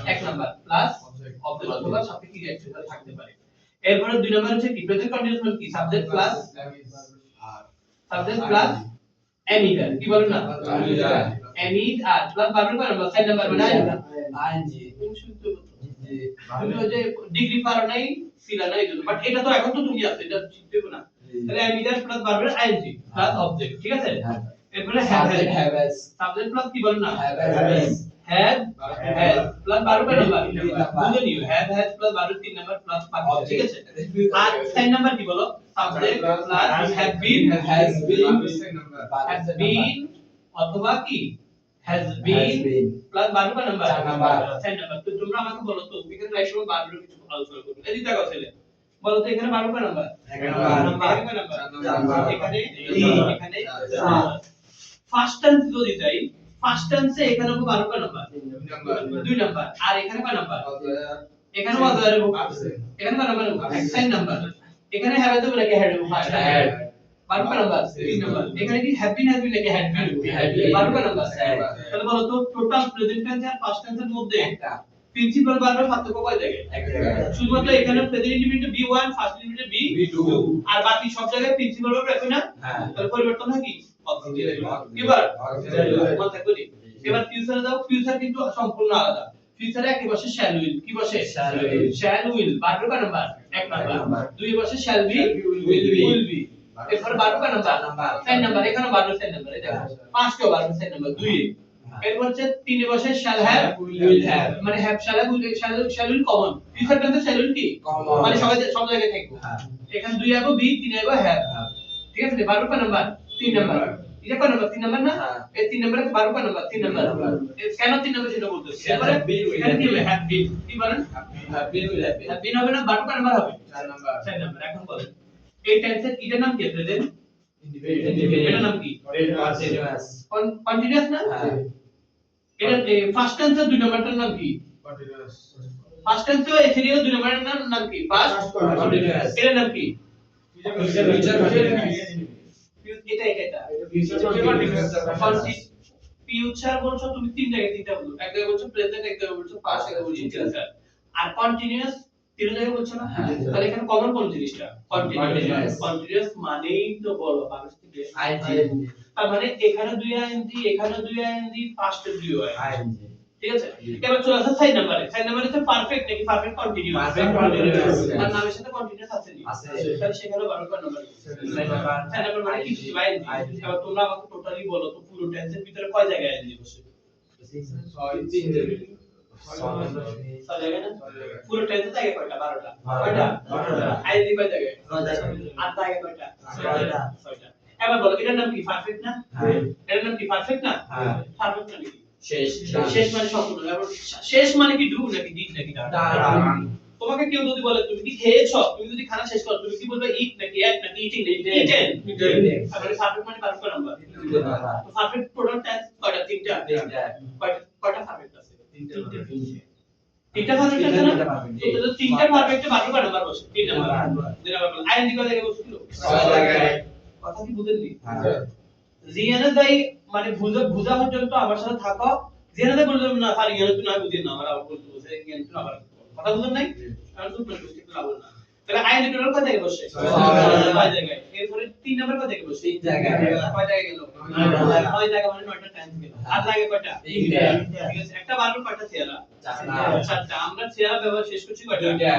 এক নাম্বার প্লাস অবজেক্ট অথবা সাথে কি অ্যাকশন থাকতে পারে এরপরে দুই নাম্বার হচ্ছে কি প্রেজেন্ট কন্টিনিউয়াস মানে কি সাবজেক্ট প্লাস এমিটার কি বলেন না এমিট আর প্লাস ভার্ব কয় নাম্বার সাইড নাম্বার মানে আইএনজি তুমি ওই যে ডিগ্রি পারো নাই সিলা নাই জন্য বাট এটা তো এখন তো তুমি আছে এটা শিখতে হবে না তাহলে এমিটার প্লাস ভার্বের আইএনজি প্লাস অবজেক্ট ঠিক আছে এরপরে হ্যাভ সাবজেক্ট প্লাস কি বলেন না হ্যাভ প্লাস ভার্ব কয় নাম্বার বুঝে নিও have has plus verb 3 number plus object ঠিক আছে আর সাইড নাম্বার কি বলো সাবজেক্ট প্লাস হ্যাভ বিন অথবা কি has been প্লাস ভার্ব কয় নাম্বার সাইড নাম্বার তো তোমরা আমাকে বলো তো এখানে রাইট সময় ভার্বের কিছু আলোচনা করব এই দিকটা কথা ছেলে বলো তো এখানে ভার্ব কয় নাম্বার নাম্বার এখানে এখানে ফার্স্ট টেন্স যদি যাই ফার্স্ট টেন্সে এখানে ভার্ব কয় নাম্বার 2 নাম্বার আর এখানে কয় নাম্বার এখানে ওয়াজার এখানে কয় নাম্বার সাইড নাম্বার এখানে হ্যাভ দেব নাকি হ্যাড দেব ফার্স্ট হ্যাড ভার্ব কয় নাম্বার 3 নাম্বার এখানে কি হ্যাভ বিন নাকি হ্যাড বিন ভার্ব কয় নাম্বার তাহলে বলো তো টোটাল প্রেজেন্ট টেন্স আর পাস্ট টেন্সের মধ্যে প্রিন্সিপাল ভার্বের পার্থক্য কয় জায়গায় শুধুমাত্র এখানে প্রেজেন্ট ইনডিফিনিট বি1 ফার্স্ট ইনডিফিনিট বি2 আর বাকি সব জায়গায় প্রিন্সিপাল ভার্ব রাখবে না তাহলে পরিবর্তন হয় কি এবার মাথা করি এবার ফিউচারে দাও ফিউচার কিন্তু সম্পূর্ণ আলাদা ফিউচারে একে বসে শ্যাল উইল কি বসে শ্যাল উইল ভার্বের কয় নাম্বার এক নাম্বার দুই বসে শ্যাল বি উইল বি এরপর ভার্ব কয় নাম্বার সাইড নাম্বার এখানে ভার্ব সাইড নাম্বার এই দেখো পাঁচটা ভার্ব সাইড নাম্বার 2 এরপর হচ্ছে তিন বসে শ্যাল হ্যাভ উইল হ্যাভ মানে have shall have shall will common future টেন্সে শ্যাল উইল কি মানে সব জায়গায় থাকবে এখানে 2 আইবো বি 3 আইবো হ্যাভ ঠিক আছে ভার্ব কয় নাম্বার 3 নাম্বার এটা কয় নাম্বার 3 নাম্বার না এই 3 নাম্বারে ভার্ব কয় নাম্বার 3 নাম্বার কেন 3 নাম্বার সেটা বলতেছি এবারে এখানে কি হবে হ্যাভ বিন কি বলেন হ্যাভ বিন হবে না ভার্ব কয় নাম্বার হবে 4 নাম্বার এখন বলেন এই টেন্সের এটার নাম কি প্রেজেন্ট এটার নাম কি কন্টিনিউয়াস না এটা ফার্স্ট টেন্সের দুই নাম্বারটার নাম কি ফার্স্ট টেন্স তো এই সিরিয়াল দুই নম্বরের নাম কি ফার্স্ট কন্টিনিউয়াস এর নাম কি এটা ফিউচার বলছো তুমি তিন জায়গায় তিনটা বলো, এক জায়গায় বলছো প্রেজেন্ট, এক জায়গায় বলছো পাস্ট, এক জায়গায় বলছো ফিউচার। আর কন্টিনিউয়াস তিন জায়গায় বলছো না, তাহলে এখানে কমন কোন জিনিসটা কন্টিনিউয়াস। কন্টিনিউয়াস মানেই তো বলো পাস্ট থেকে আইএনজি তার মানে এখানে দুই আইএনজি, এখানে দুই আইএনজি, পাস্টে দুই আইএনজি, ঠিক আছে। এবার চলে আসে সাইড নাম্বারে। সাইড নাম্বারে হচ্ছে পারফেক্ট নাকি পারফেক্ট কন্টিনিউয়াস? পারফেক্ট কন্টিনিউয়াস তার নামের সাথে কন্টিনিউয়াস আছে নি? আছে। তাহলে সেখানে 12 কয় number? Side number side number মানে কি আইএনজি। এবার তোমরা আমাকে টোটালি বলো তো পুরো টেন্সের ভিতরে কয় জায়গায় আইএনজি বসে? ছয় জায়গায় না? পুরো টেন্সের জায়গায় কয়টা? 12টা। কয়টা? 12টা। আইএনজি কয় জায়গায়? 9 জায়গায়। আর জায়গায় কয়টা? 6টা। 6টা। এবার বলো এটার নাম কি পারফেক্ট না? হ্যাঁ। এটার নাম কি পারফেক্ট না? হ্যাঁ। পারফেক্ট মানে কি? শেষ শেষ মানে সম্পূর্ণ। এবার শেষ মানে কি ডু নাকি ডিড নাকি ডান? তোমাকে কেউ যদি বলে তুমি কি খেয়েছো, তুমি যদি খানা শেষ করো তুমি কি বলবে ইট নাকি এট নাকি ইটিং ইটেন? তাহলে পারফেক্ট মানে পারফেক্ট নাম্বার। তো পারফেক্ট টোটাল টেন্স কয়টা? তিনটা। কয়টা পারফেক্ট আছে? তিনটা পারফেক্ট আছে না? তো তিনটা পারফেক্টে বাকি কয় নাম্বার বসে? তিন নাম্বার। দুই নাম্বার বল আইএনজি কয় জায়গায় বসছিল? 6 জায়গায়। কথা কি বুঝেননি? হ্যাঁ। জিয়ানা যাই মানে বুঝা পর্যন্ত আমার সাথে থাকো। জিয়ানা যাই বললাম না স্যার ইয়ানা তো না বুঝেন না আমার আবার বলতে বসে ইয়ানা তো আবার কথা বুঝেন নাই? কারণ তো প্রশ্ন ঠিক লাভ না। তাহলে আইএনজি টোটাল কয় জায়গায় বসে? 6 জায়গায়। এরপরে 3 নাম্বার কয় জায়গায় বসে? 3 জায়গায়। কয় জায়গায় গেল? 9 জায়গা মানে 9টা টেন্স গেল। আর জায়গা কয়টা? 3টা। ঠিক আছে একটা বারবার কয়টা চেহারা? 4টা। 4টা। আমরা চেহারা ব্যবহার শেষ করছি কয়টা? 2টা।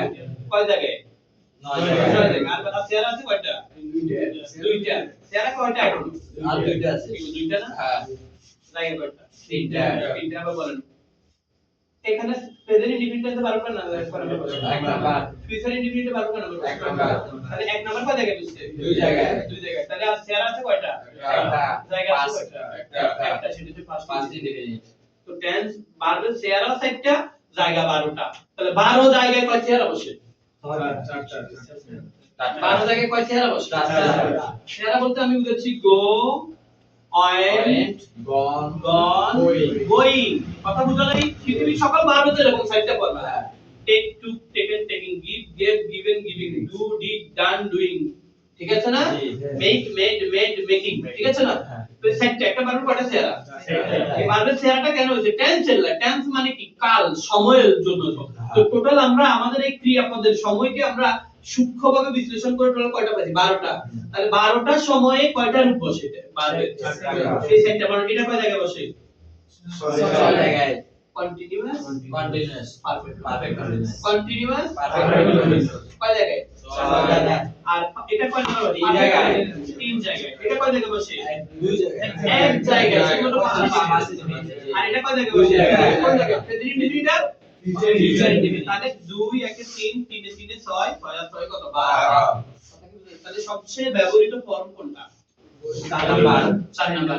কয় জায়গায়? 9 ছয় জায়গায়। জায়গায়। আর বাকি চেহারা আছে কয়টা? 2টা। চেহারা কয়টা এখন? আর 2টা আছে। 2টা না? হ্যাঁ। জায়গা কয়টা? 3টা। 3টা আবার বলেন। এখানে প্রেজেন্ট ইনডিফিনিটে 12 টা নাম্বার এক নাম্বার। 1 নাম্বার। ফিউচার ইনডিফিনিটে 12 টা নাম্বার। 1 নাম্বার। তাহলে এক নাম্বার কয় জায়গায় বসছে? 2 জায়গায়। 2 জায়গায়। তাহলে আর চেহারা আছে কয়টা? একটা। জায়গা আছে কয়টা? একটা। একটা সেটা হচ্ছে 5 5টা। ইন্ডিপেন্ডেন্ট। তো টেন্স বারবার চেহারা 7টা, জায়গা 12টা। তাহলে 12 জায়গায় কয় চেহারা বসে? 12 জায়গায় কয় চেহারা বসে? 4টা। চেহারা বলতে আমি বুঝাচ্ছি গো, ওয়েন্ট, গন গন, গোয়িং। কথা বুঝা নাই? পৃথিবীর সকল ভার্ব এরকম সাইডটা পড়বে। Take, took, taken, taking, give, gave, given, giving, do, did, done, doing. ঠিক আছে না? Make, made, made, making. ঠিক আছে না? তো এই সাইডটা একটা ভার্ব কয়টা চেহারা? এই ভার্বের চেহারাটা কেন হইছে? টেন্সের লাগে। টেন্স মানে কি? কাল, সময়ের জন্য। তো টোটাল আমরা আমাদের এই ক্রিয়াপদের সময়কে আমরা সূক্ষ্মভাবে বিশ্লেষণ করে টোটাল কয়টা পাইছি? 12টা। তাহলে 12টা সময়ে কয়টা রূপ বসে এটা? ভার্বের। এই সাইডটা মানে এটা কয় জায়গায় বসে? 6 জায়গায়। Continuous, continuous. Perfect. Perfect continuous. Continuous, perfect. কয় জায়গায়? 6 জায়গায়। আর এটা কয় নাম্বার? 3 জায়গায়। 3 জায়গায়। এটা কয় জায়গায় বসে? 2 জায়গায়। এক জায়গায়। সেগুলো আর এটা কয় জায়গায় বসে? কোন জায়গায়? Present indefinite or future indefinite. তাহলে 2 একে 3, 3 এ 3 এ 6, 6 আর 6 কত? 12। তাহলে সবচেয়ে ব্যবহৃত ফর্ম কোনটা? 4 নাম্বার। 4 নাম্বার।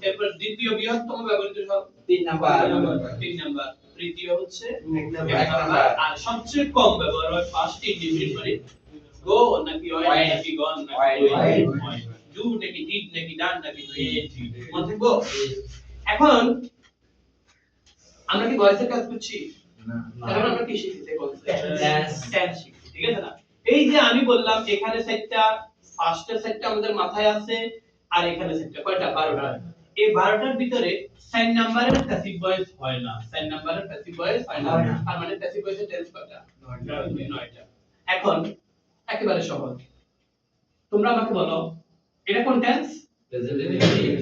এরপর দ্বিতীয় বৃহত্তম ব্যবহৃত শব্দ 3 নাম্বার। 3 নাম্বার। তৃতীয় হচ্ছে 1 এক নাম্বার। আর সবচেয়ে কম ব্যবহার হয় ফার্স্ট ইনডিফিনিট মানে গো নাকি ওয়েন্ট নাকি গন নাকি ডু নাকি ডিড নাকি ডান নাকি ডিড। মনে থাকবো? এখন আমরা কি ভয়েসের কাজ করছি? এখন আমরা কি শিখতে বলছি? টেন্স শিখছি। ঠিক আছে না? এই যে আমি বললাম এখানে সেটটা ফার্স্টের সেটটা আমাদের মাথায় আছে আর এখানে সেটটা কয়টা? 12টা। এই 12টার ভিতরে সাইন নাম্বারের প্যাসিভ ভয়েস হয় না। সাইন নাম্বারের প্যাসিভ ভয়েস হয় না। তার মানে প্যাসিভ ভয়েসের টেন্স কয়টা? 9টা। এখন একেবারে সহজ। তোমরা আমাকে বলো এটা কোন টেন্স? Present indefinite.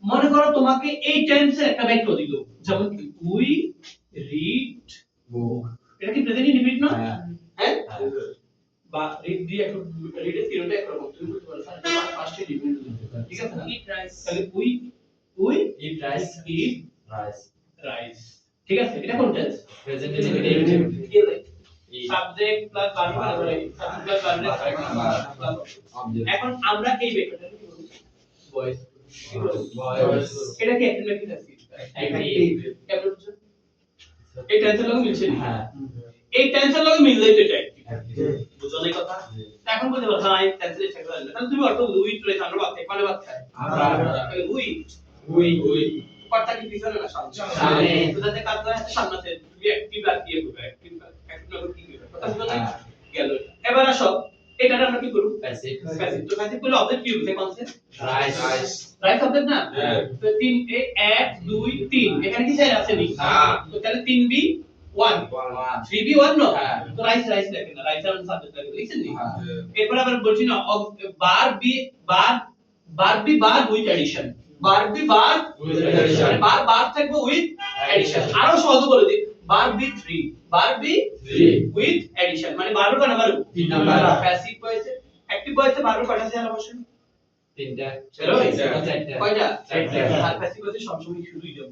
মনে করো তোমাকে এই টেন্সের একটা বাক্য দিল, যেমন কি উই রিড বুক। এটা কি প্রেজেন্ট ইনডিফিনিট না? হ্যাঁ। হ্যাঁ? বা রিড দিয়ে একটু রিডের তিনটা একরকম তুমি বলতে পারো স্যার ফার্স্টে ডিপেন্ড ঠিক আছে না? Eat rice. তাহলে we eat rice. Eat rice. Rice. ঠিক আছে? এটা কোন tense? Present indefinite. Subject plus verb মানে সাবজেক্ট প্লাস ভার্ব। অবজেক্ট। এখন আমরা এই বাক্যটা কি বলবো? ভয়েস। ভয়েস। এটা কি অ্যাক্টিভ নাকি প্যাসিভ? অ্যাক্টিভ। কেমন হচ্ছে? এই টেন্সের লগে মিলছে না? হ্যাঁ। এই টেন্সের লগে মিললেই তো এটা অ্যাক্টিভ। অ্যাক্টিভ। বুঝো না এই কথা? তা এখন বলতে পারছো না এই টেন্সের চেক করে না। তাহলে তুমি অর্থ উই ট্রেস আমরা বাদ খাই, মানে বাদ খাই। আমরা। তাহলে উই উই। কর্তা কি পিছনে না সামনে? সামনে। তো যাতে কাজ হয় সামনে আছে তুমি অ্যাক্টিভ আর কি করবে? অ্যাক্টিভ কি করবে কথা বুঝতে গেল এবার আসো এটা আমরা কি করব প্যাসিভ প্যাসিভ তো প্যাসিভ করলে অবজেক্ট কি হবে কনসেপ্ট রাইস রাইট অবজেক্ট না হ্যাঁ। তো 3 এ 1 2 3 এখানে কি চাই আছে নি না। তো তাহলে 3b 1 3b 1 নো হ্যাঁ। তো রাইস দেখেন না রাইস আর সাবজেক্ট লাগে লিখছেন নি হ্যাঁ। এরপর আবার বলছি না বার বি বার উইথ এডিশন বার বি বার With addition। মানে বার থাকবে উইথ এডিশন আরো সহজ করে দিই বার বি 3 বার বি 3 উইথ এডিশন মানে 12 কা নাম্বার 3 নাম্বার। প্যাসিভ ভয়েসে অ্যাক্টিভ ভয়েসে 12 কয়টা আছে অবশ্যই তিনটা চলো চারটা কয়টা চারটা। আর প্যাসিভ ভয়েসে সব সময় শুরুই যাব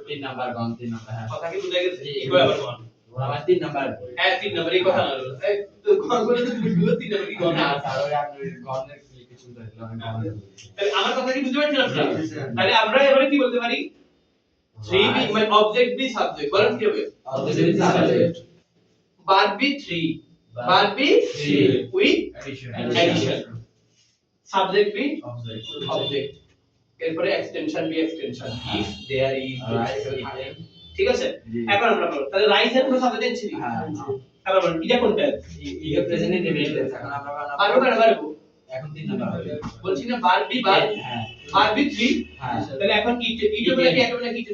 3 নাম্বার গন 3 নাম্বার হ্যাঁ কথা কি বুঝা গেছে জি। এগুলো আবার বল আমার 3 নাম্বার হ্যাঁ 3 নাম্বার এই কথা না এই তো কোন বলে তো তুমি 3 নাম্বার কি গণ না স্যার ওই আপনার গনের কিছু দেখলাম আমি গনের তাহলে আমার কথা কি বুঝতে পারছেন আপনারা তাহলে আমরা এবারে কি বলতে পারি 3b মানে অবজেক্ট বি সাবজেক্ট বলেন কি হবে অবজেক্ট সাবজেক্ট বার বি 3 বার B 3 with addition Addition. Subject V object object এরপরে extension V extension if there is Right. ঠিক আছে জি। এখন আমরা বলব তাহলে রাইস এর কোনো সাবজেক্ট ছিল হ্যাঁ এবার বলুন এটা কোনটা ইয়ে প্রেজেন্ট ইন্ডিপেন্ডেন্ট এখন আমরা পারবো না পারবো এখন 3 নাম্বার হবে বলছি না বার বি বার হ্যাঁ বার বি 3 হ্যাঁ তাহলে এখন ইটো বলে কি একটা বলে কি ইটো।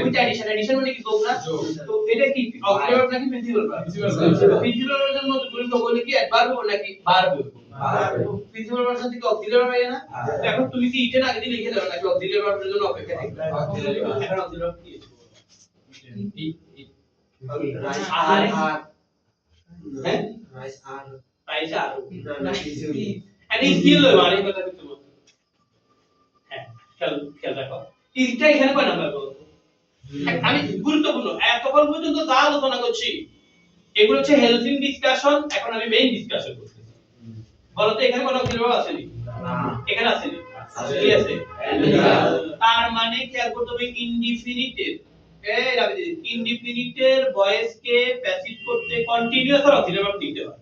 উইথ এডিশন এডিশন মানে কি তোমরা যোগ। তো এটা কি অক্সিলারি নাকি প্রিন্সিপাল প্রিন্সিপাল এর মধ্যে বলি তো বলে কি একবার বলবো নাকি বার বলবো বার বলবো। প্রিন্সিপাল এর সাথে কি অক্সিলারি পাই না হ্যাঁ। তো এখন তুমি কি ইটে না আগে দিয়ে লিখে দাও নাকি অক্সিলারি এর জন্য অপেক্ষা থাকবে Auxiliary verb। এখন অক্সিলারি কি রাইস আর আর হ্যাঁ রাইস আর রাইস আর না কিছু এন্ড স্কিল মানে কথা কি তোমার হ্যাঁ খেয়াল রাখো এইটা এখানে কয় নাম্বার বলো আমি গুরুত্বপূর্ণ এতক্ষণ পর্যন্ত যা আলোচনা করছি এগুলো হচ্ছে হেল্পিং ডিসকাশন এখন আমি মেইন ডিসকাশন করছি বলো তো এখানে কোনো অক্সিলারি আছে নি না এখানে আছে নি আছে। কি আছে আছে। তার মানে খেয়াল করতে হবে ইনডিফিনিটের এই রাবি ইনডিফিনিটের ভয়েস কে প্যাসিভ করতে কন্টিনিউয়াস আর অক্সিলারি ভার্ব দিতে হয়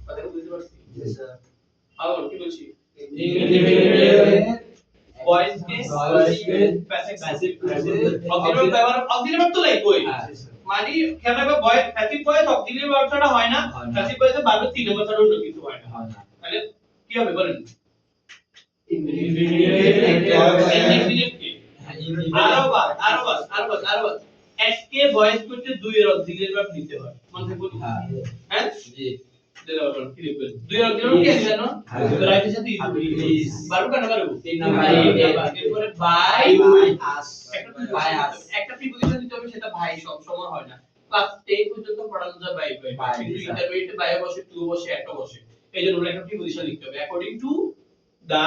কথা বুঝতে পারছি আর কি বলছি ভয়েস কে প্যাসিভ অক্সিলারি ভার্ব তো লাগবে মানে খেয়াল রাখবে voice passive voice auxiliary verb ছাড়া হয় না হয় না। প্যাসিভ ভয়েসে ভার্বের তিন নম্বর ছাড়া অন্য কিছু হয় না হয় না তাহলে কি হবে বলেন এসকে ভয়েস করতে দুই এর অক্সিলারি ভার্ব নিতে হয় মনে থাকবে হ্যাঁ হ্যাঁ জি কি লিখবেন দুই এর অক্সিলারি কি আছে জানো হ্যাঁ। তো রাইটের সাথে Is। বারো কেন বারো 3 নাম্বার এরপরে বাই আস By us। একটা প্রিপোজিশন দিতে হবে সেটা ভাই সব সময় হয় না ক্লাস 10 পর্যন্ত পড়ানো যায় বাই By, কিন্তু sir। ইন্টারমিডিয়েটে বাই বসে টু বসে একটা বসে এইজন্য আমরা একটা প্রিপোজিশন লিখতে হবে অ্যাকর্ডিং টু দা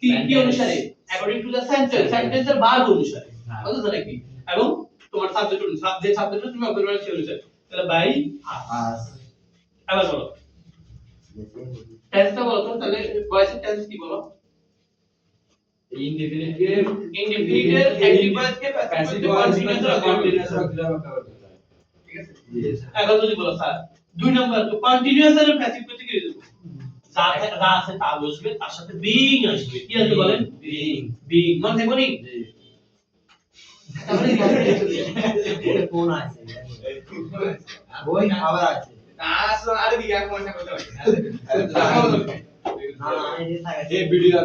কি Sentence। অনুসারে অ্যাকর্ডিং টু দা সেন্টেন্স সেন্টেন্সের ভার্ব অনুসারে হ্যাঁ। বুঝছো নাকি এবং তোমার সাবজেক্ট অনুসারে যে সাবজেক্ট তুমি অবজার্ভ সেই অনুসারে তাহলে বাই আস আবার বলো টেন্সটা বলো তো তাহলে ভয়েসের টেন্স কি বলো ইনডিফিনিটিভ ইনডিফিনিটের অ্যাক্টিভ ভয়েসকে passive passive voice continuous continuous auxiliary verb করতে হয় ঠিক আছে জি এখন যদি বলো স্যার দুই নাম্বার তো কন্টিনিউয়াস এর প্যাসিভ করতে কি দেব যা আছে তা বসবে তার সাথে বিং আসবে কি আসবে বলেন বিং মনে থাকবে নি জি তাহলে কোন আছে বই আবার আছে আসলে আরে দিকে এক পয়সা করতে হবে না না এই থাকে এই ভিডিও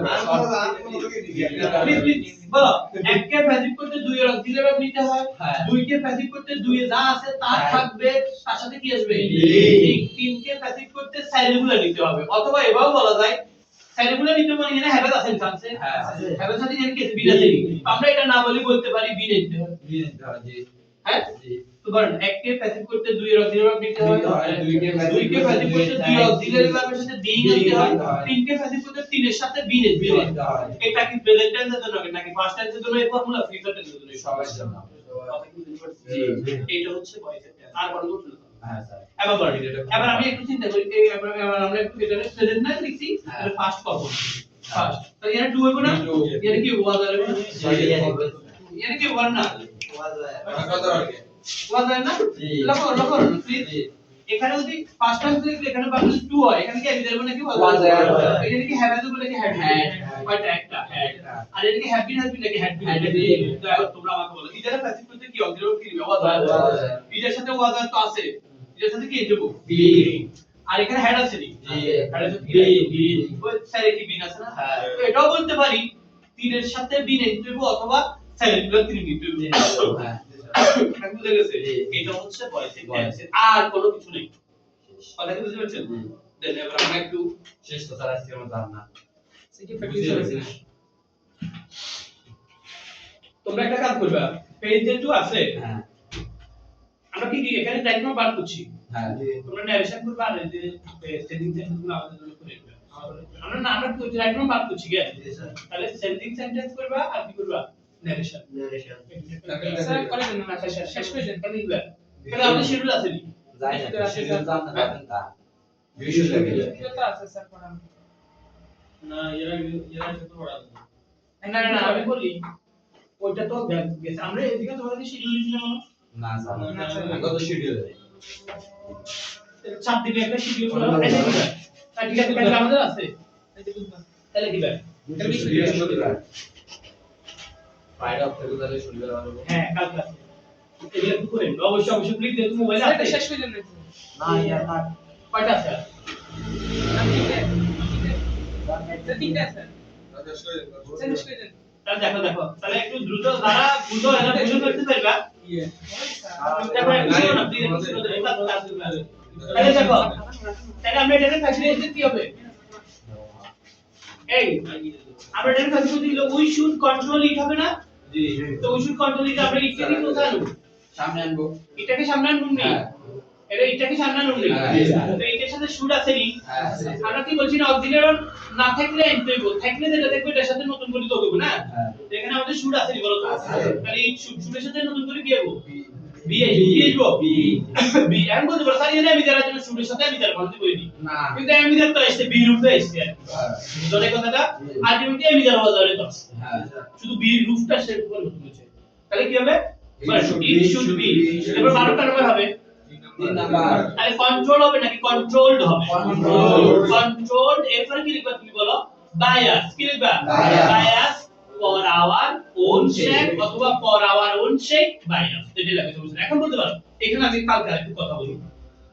প্লিজ বলো এককে প্যাসিভ করতে দুই এর অক্সিলারি ভার্ব নিতে হয় হ্যাঁ। দুইকে প্যাসিভ করতে দুই এ যা আছে তা হ্যাঁ। থাকবে তার সাথে কি আসবে Being। তিনকে প্যাসিভ করতে সিঙ্গুলার নিতে হবে অথবা এভাবেও বলা যায় সিঙ্গুলার নিতে মানে এখানে হ্যাভ আছে চান্সে হ্যাঁ হ্যাভ এর সাথে এখানে কি আছে বিন আছে আমরা এটা না বলি বলতে পারি বিন নিতে হবে জি জি হ্যাঁ জি তো ধরেন এককে প্যাসিভ করতে দুই এর অক্সিলারি ভার্ব নিতে হয় নিতে হয়, দুইকে passive দুইকে প্যাসিভ করতে করতে দুই দুই অক্সিলারি ভার্বের সাথে বিং being নিতে হয় নিতে হয়। তিনকে প্যাসিভ করতে তিনের সাথে বিন নিতে হয় নিতে হয় এটা কি প্রেজেন্ট টেন্সের জন্য নাকি পাস্ট টেন্সের জন্য এই ফর্মুলা ফিউচার টেন্সের জন্য সবার জন্য জি এইটা হচ্ছে ভয়েসের টেন্স আর কোনো কিছু না হ্যাঁ স্যার এবার বলেন এবার আমি একটু চিন্তা করি এবার আমরা একটু এটা প্রেজেন্ট না লিখছি হ্যাঁ। তাহলে ফার্স্ট করব ফার্স্ট তাহলে এর টু হইব না Two। এর কি ওয়াজ হবে না সরি এর কি ওয়ান না কত রাখে ওয়াজ হয় না জি। লক্ষ্য প্লিজ এখানে যদি ফার্স্ট টাইম লিখলে এখানে বাকি 2 হয় এখানে কি আমি দেব নাকি ওয়াজ Was হয়। এটা কি হ্যাভ আছে বলে কি হ্যাড Had। কয়টা একটা আর এটা কি হ্যাভ বিন নাকি হ্যাড Had বিন been। তো তোমরা আমাকে বলো ইদারে প্যাসিভ করতে কি অক্সিলারি কি ওয়াজ হয় Was হয়। ইদার সাথে ওয়াজ হয় তো আছে এটার সাথে কি দেব বি আর এখানে হেড আছে নি জি। হেড আছে বি বি ওই সাইডে কি বিন আছে না হ্যাঁ। তো এটাও বলতে পারি 3 এর সাথে বি নিতে দেব অথবা সাইডগুলো 3 নিতে দেব হ্যাঁ এটা বুঝে গেছে জি। এটা হচ্ছে বয়সের বয়স। টেন্সের আর কোনো কিছু নেই কথা কি বুঝতে পারছেন দেন এবার আমরা একটু শেষ তো স্যার আজকে আমার জানা সেটি প্র্যাকটিস হবে তোমরা একটা কাজ করবে পেজ যে 2 আছে হ্যাঁ আমরা কি এখানে ডায়গ্রাম বার করছি হ্যাঁ তোমরা ন্যারেশন করবে আর এই যে সেন্টেন্স সেন্টেন্সগুলো আমাদের জন্য করে দিবে আমরা কি ডায়গ্রাম বার করছি কি তাহলে সেন্টেন্স সেন্টেন্স করবা আর কি করবা ন্যারেশন স্যার করে দেন না শেষ করে দেন তাহলে কি তাহলে আমাদের শিডিউল আছে নি যাই না শিডিউল জানতে পারবেন তা ভিজুয়াল লাগে ভিডিও তো আছে স্যার পড়ানো না এরা তো পড়াবো না না আমি বলি ওইটা তো গেছে আমরা এদিকে তোমাদের শিডিউল দিছিলাম না স্যার না, স্যার। আগে তো শিডিউল 7 দিনে একটা শিডিউল করা এটা কি আর ঠিক আছে কালকে আমাদের আছে এই যে বুঝবা তাহলে কি ব্যাপার বৃহস্পতিবার ফ্রাইডে অফ থেকে তাহলে শনিবার হবে হ্যাঁ কালকে আছে এগুলো একটু করেন অবশ্যই অবশ্যই প্লিজ যেহেতু মোবাইলে স্যার আছে এটা শেষ করে দেন নাকি না ইয়া না কয়টা আছে তিনটে আছে স্যার শেষ করে দেন তাহলে দেখো দেখো তাহলে একটু দ্রুত যারা বুঝো এরা বুঝে করতে পারবা দেখো একটু শুনো না প্লিজ একটু শুনো এটা তো আছে তাহলে দেখো তাহলে আমরা এটাকে ফ্যাসিলিটি কি হবে এই আমরা এটাকে ফ্যাসিলিটি দিলে উই শুড কন্ট্রোল ইট হবে না জি তো উই শুড কন্ট্রোল ইট আমরা ইত্যাদি কোথায় আনবো সামনে আনবো এটাকে সামনে আনবো নি হ্যাঁ। এটা এটাকে সামনে আনবো নি হ্যাঁ। তো এটার সাথে শুড আছে নি হ্যাঁ আমরা কি বলছি না অক্সিলারি না থাকলে এন্ট্রি বল থাকলে যেটা দেখবে এটার সাথে নতুন করে যোগ হবে না হ্যাঁ। তো এখানে আমাদের শুড আছে নি বলো তো আছে। তাহলে এই শুডের সাথে নতুন করে কি হবে বি আসবো বি বি এম বলতে পারো স্যার এখানে আমি যারা জন্য শুডের সাথে আমি যারা বলতে বলিনি না কিন্তু আমি যারা তো আসছে বি রূপে আসছে বুঝলে কথাটা আলটিমেটলি আমি যারা বাজারে তো হ্যাঁ শুধু বি রূপটা সেট করে নতুন হচ্ছে তাহলে কি হবে ইট শুড বি এবার 12 নম্বর হবে 3 নাম্বার তাহলে কন্ট্রোল হবে নাকি কন্ট্রোলড হবে Controlled. কন্ট্রোলড এরপরে কি লিখবা তুমি বলো বায়াস কি লিখবা Bias. Bias for our own sake অথবা for our own sake bias এটা লাগে সমস্যা এখন বলতে পারো এখানে আমি কালকে একটু কথা বলি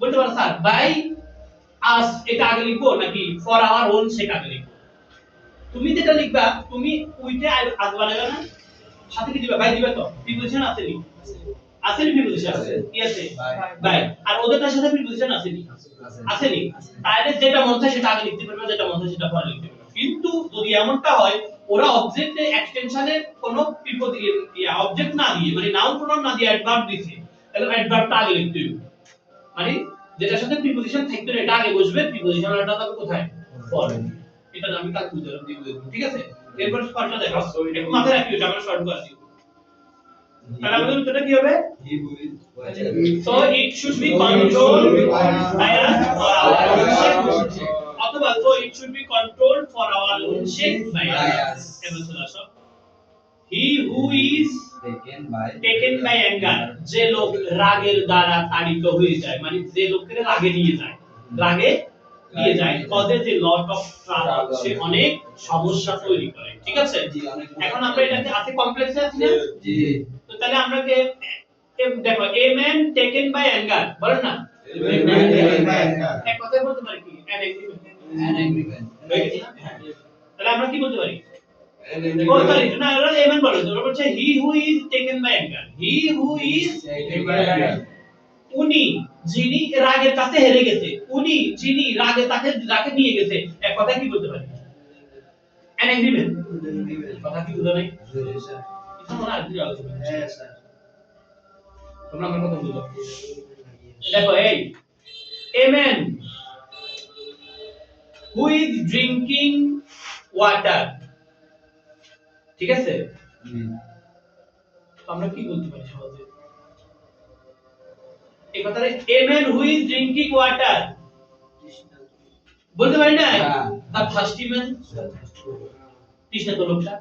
বলতে পারো স্যার বাই আস এটা আগে লিখবো নাকি ফর আওয়ার ওন শেক আগে লিখবো তুমি যেটা লিখবা তুমি উইটে আসবা না না সাথে কি দিবা বাই দিবা তো প্রিপোজিশন আছে নি আছে নি প্রিপোজিশন আছে। কি আছে By. বাই আর ওদেরটার সাথে প্রিপোজিশন আছে নি আছে নি তাহলে যেটা মন চায় সেটা আগে লিখতে পারবে যেটা মন চায় সেটা পরে লিখতে পারবে কিন্তু যদি এমনটা হয় ওরা অবজেক্টে এক্সটেনশনের কোনো অবজেক্ট না দিয়ে মানে নাউন প্রোনাউন না দিয়ে অ্যাডভার্ব দিছে তাহলে অ্যাডভার্বটা আগে লিখতে হবে মানে যেটার সাথে প্রিপোজিশন থাকবে না এটা আগে বসবে প্রিপোজিশনটা তবে কোথায় পরে এটা আমি কাল উদাহরণ দিয়ে দেব ঠিক আছে এরপর শর্টটা দেখো একটু মাথায় রাখিও এটা আমরা শর্ট করে দিব তাহলে আমাদের উত্তরটা কি হবে so it should be controlled by us for our own sake অথবা so it should be controlled for our own sake by us এবার চলে আসো he who is taken by anger যে লোক রাগের দ্বারা তাড়িত হয়ে যায় মানে যে লোকের রাগে নিয়ে যায় রাগে নিয়ে যায় কজে যে লট অফ ট্রাবল সে অনেক সমস্যা তৈরি করে ঠিক আছে এখন আমরা এটাকে আছে কমপ্লেক্সে আছি না তো তাহলে আমরা কে দেখো a man taken by anger বলেন না এক কথায় বলতে পারি কি an agreement তাহলে আমরা কি বলতে পারি ও সরি না ওরা a man বলো ওরা বলছে he who is taken by anger উনি যিনি রাগের কাছে হেরে গেছে উনি যিনি রাগে নিয়ে গেছে এক কথায় কি বলতে পারি an agreement কথা কি বুঝা নাই এটা মনে হয় আজকে আলোচনা হ্যাঁ স্যার তোমরা আমার কথা বুঝো দেখো এই a man who is drinking water ঠিক আছে তো আমরা কি বলতে পারি সহজে এই কথাটা a man who is drinking water বলতে পারি না the thirsty man তৃষ্ণা তো লোকটা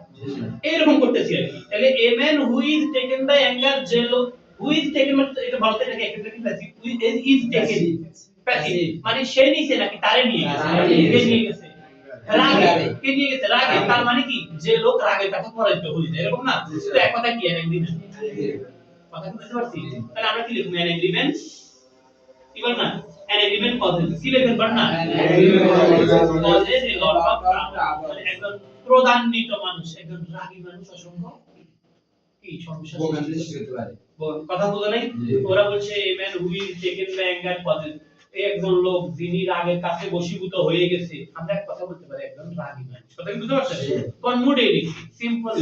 এরকম করতেছি আর কি তাহলে a man who is taken by anger যে লোক who is taken এটা বলতে নাকি একটা কি passive who is taken passive মানে সে নিছে নাকি তারে নিয়ে গেছে কে নিয়ে গেছে রাগে কে নিয়ে গেছে রাগে তার মানে কি যে লোক রাগের কাছে পরাজিত হয়ে যায় এরকম না তো এক কথা কি an agreement কথা বুঝতে পারছি তাহলে আমরা কি লিখব an agreement কি বল না an element causes কি লেখেন বল না causes a lot of trouble মানে একজন ক্রোধান্বিত মানুষ একজন রাগী মানুষ অসংখ্য কি সমস্যা সৃষ্টি করতে পারে কথা বুঝো নাই ওরা বলছে a man who is taken by anger causes এই একজন লোক যিনি রাগের কাছে বশীভূত হয়ে গেছে আমরা এক কথা বলতে পারি একজন রাগী মানুষ কথা কি বুঝতে পারছেন কোন মুডে লিখি সিম্পল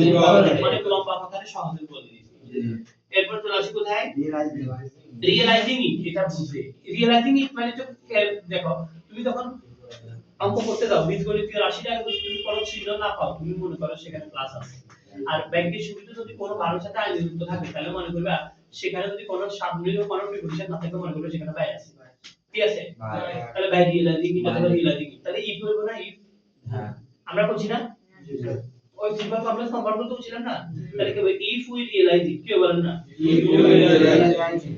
মানে লম্বা কথারে সহজে বলে দিছি এরপর চলে আসি কোথায় রিয়েলাইজিং ইট এটা বুঝে রিয়েলাইজিং ইট মানে তো দেখো তুমি তখন অঙ্ক করতে দাও বীজগণিতীয় রাশি টাকা যদি তুমি কোনো চিহ্ন না পাও তুমি মনে করো সেখানে প্লাস আছে আর ব্যাংকের শুরুতে যদি কোনো ভালোর সাথে আইন যুক্ত থাকে তাহলে মনে করবে সেখানে যদি কোনো সাবমিলিও কোনো প্রিপোজিশন না থাকে মনে করবে সেখানে বাই আছে ঠিক আছে তাহলে বাই রিয়েলাইজিং ইট অথবা রিয়েলাইজিং ইট তাহলে ইফ হইব না ইফ আমরা করছি না ওই সিম্পল কমপ্লেক্স নাম্বার তো ছিলাম না তাহলে কি হবে ইফ উই রিয়েলাইজ ইট কি বলেন না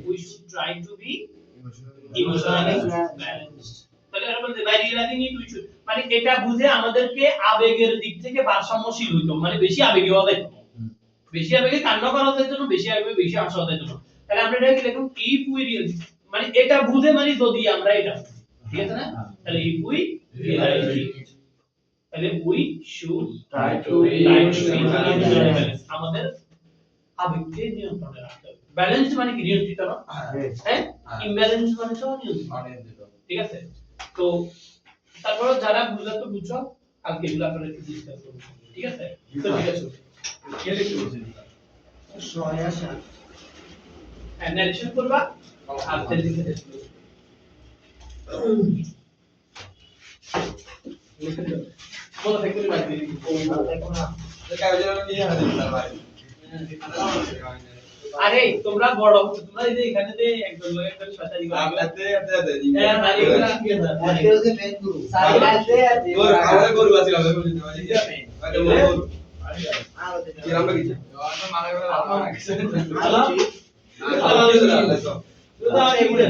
we should try to be emotionally balanced তাহলে আমরা বলতে by realizing it we should মানে এটা বুঝে আমাদেরকে আবেগের দিক থেকে ভারসাম্যশীল হইতো মানে বেশি আবেগী হওয়া যায় বেশি আবেগে কান্না করা যায় জন্য বেশি আবেগে বেশি আশা হওয়ার জন্য তাহলে আমরা এটা কি লিখব ইফ উই রিয়েলাইজ মানে এটা বুঝে মানে যদি আমরা এটা ঠিক আছে না তাহলে ইফ উই রিয়েলাইজ ইট তাহলে we should try to be balance আমাদের আবেগকে নিয়ন্ত্রণে রাখতে হবে ব্যালেন্স মানে কি নিয়ন্ত্রিত না হ্যাঁ ইমব্যালেন্স মানে তো অনিয়ন্ত্রিত ঠিক আছে তো তারপর যারা বুঝলা তো বুঝছো কালকে এগুলো আপনারা একটু ডিসকাস করব ঠিক আছে তো ঠিক আছে কি লিখতে বলছেন সহায়তা অ্যানালিসিস করবা আর লিখে দেব বলো দেখো বাদ দিয়ে দেখো না আরে তোমরা বড় তোমরা এই যে এখানে যে একজন লোক একজন শতারি করে আপনাতে হ্যাঁ ভাই এগুলা কি আছে আজকে ওকে মেন গুরু সাইডে গরু আমাদের গরু আছে আমরা গরু দিতে পারি আরে গরু আর ওতে কি আমরা কিছু আমরা মারা গেল আমরা কিছু আল্লাহ আল্লাহ তো এগুলা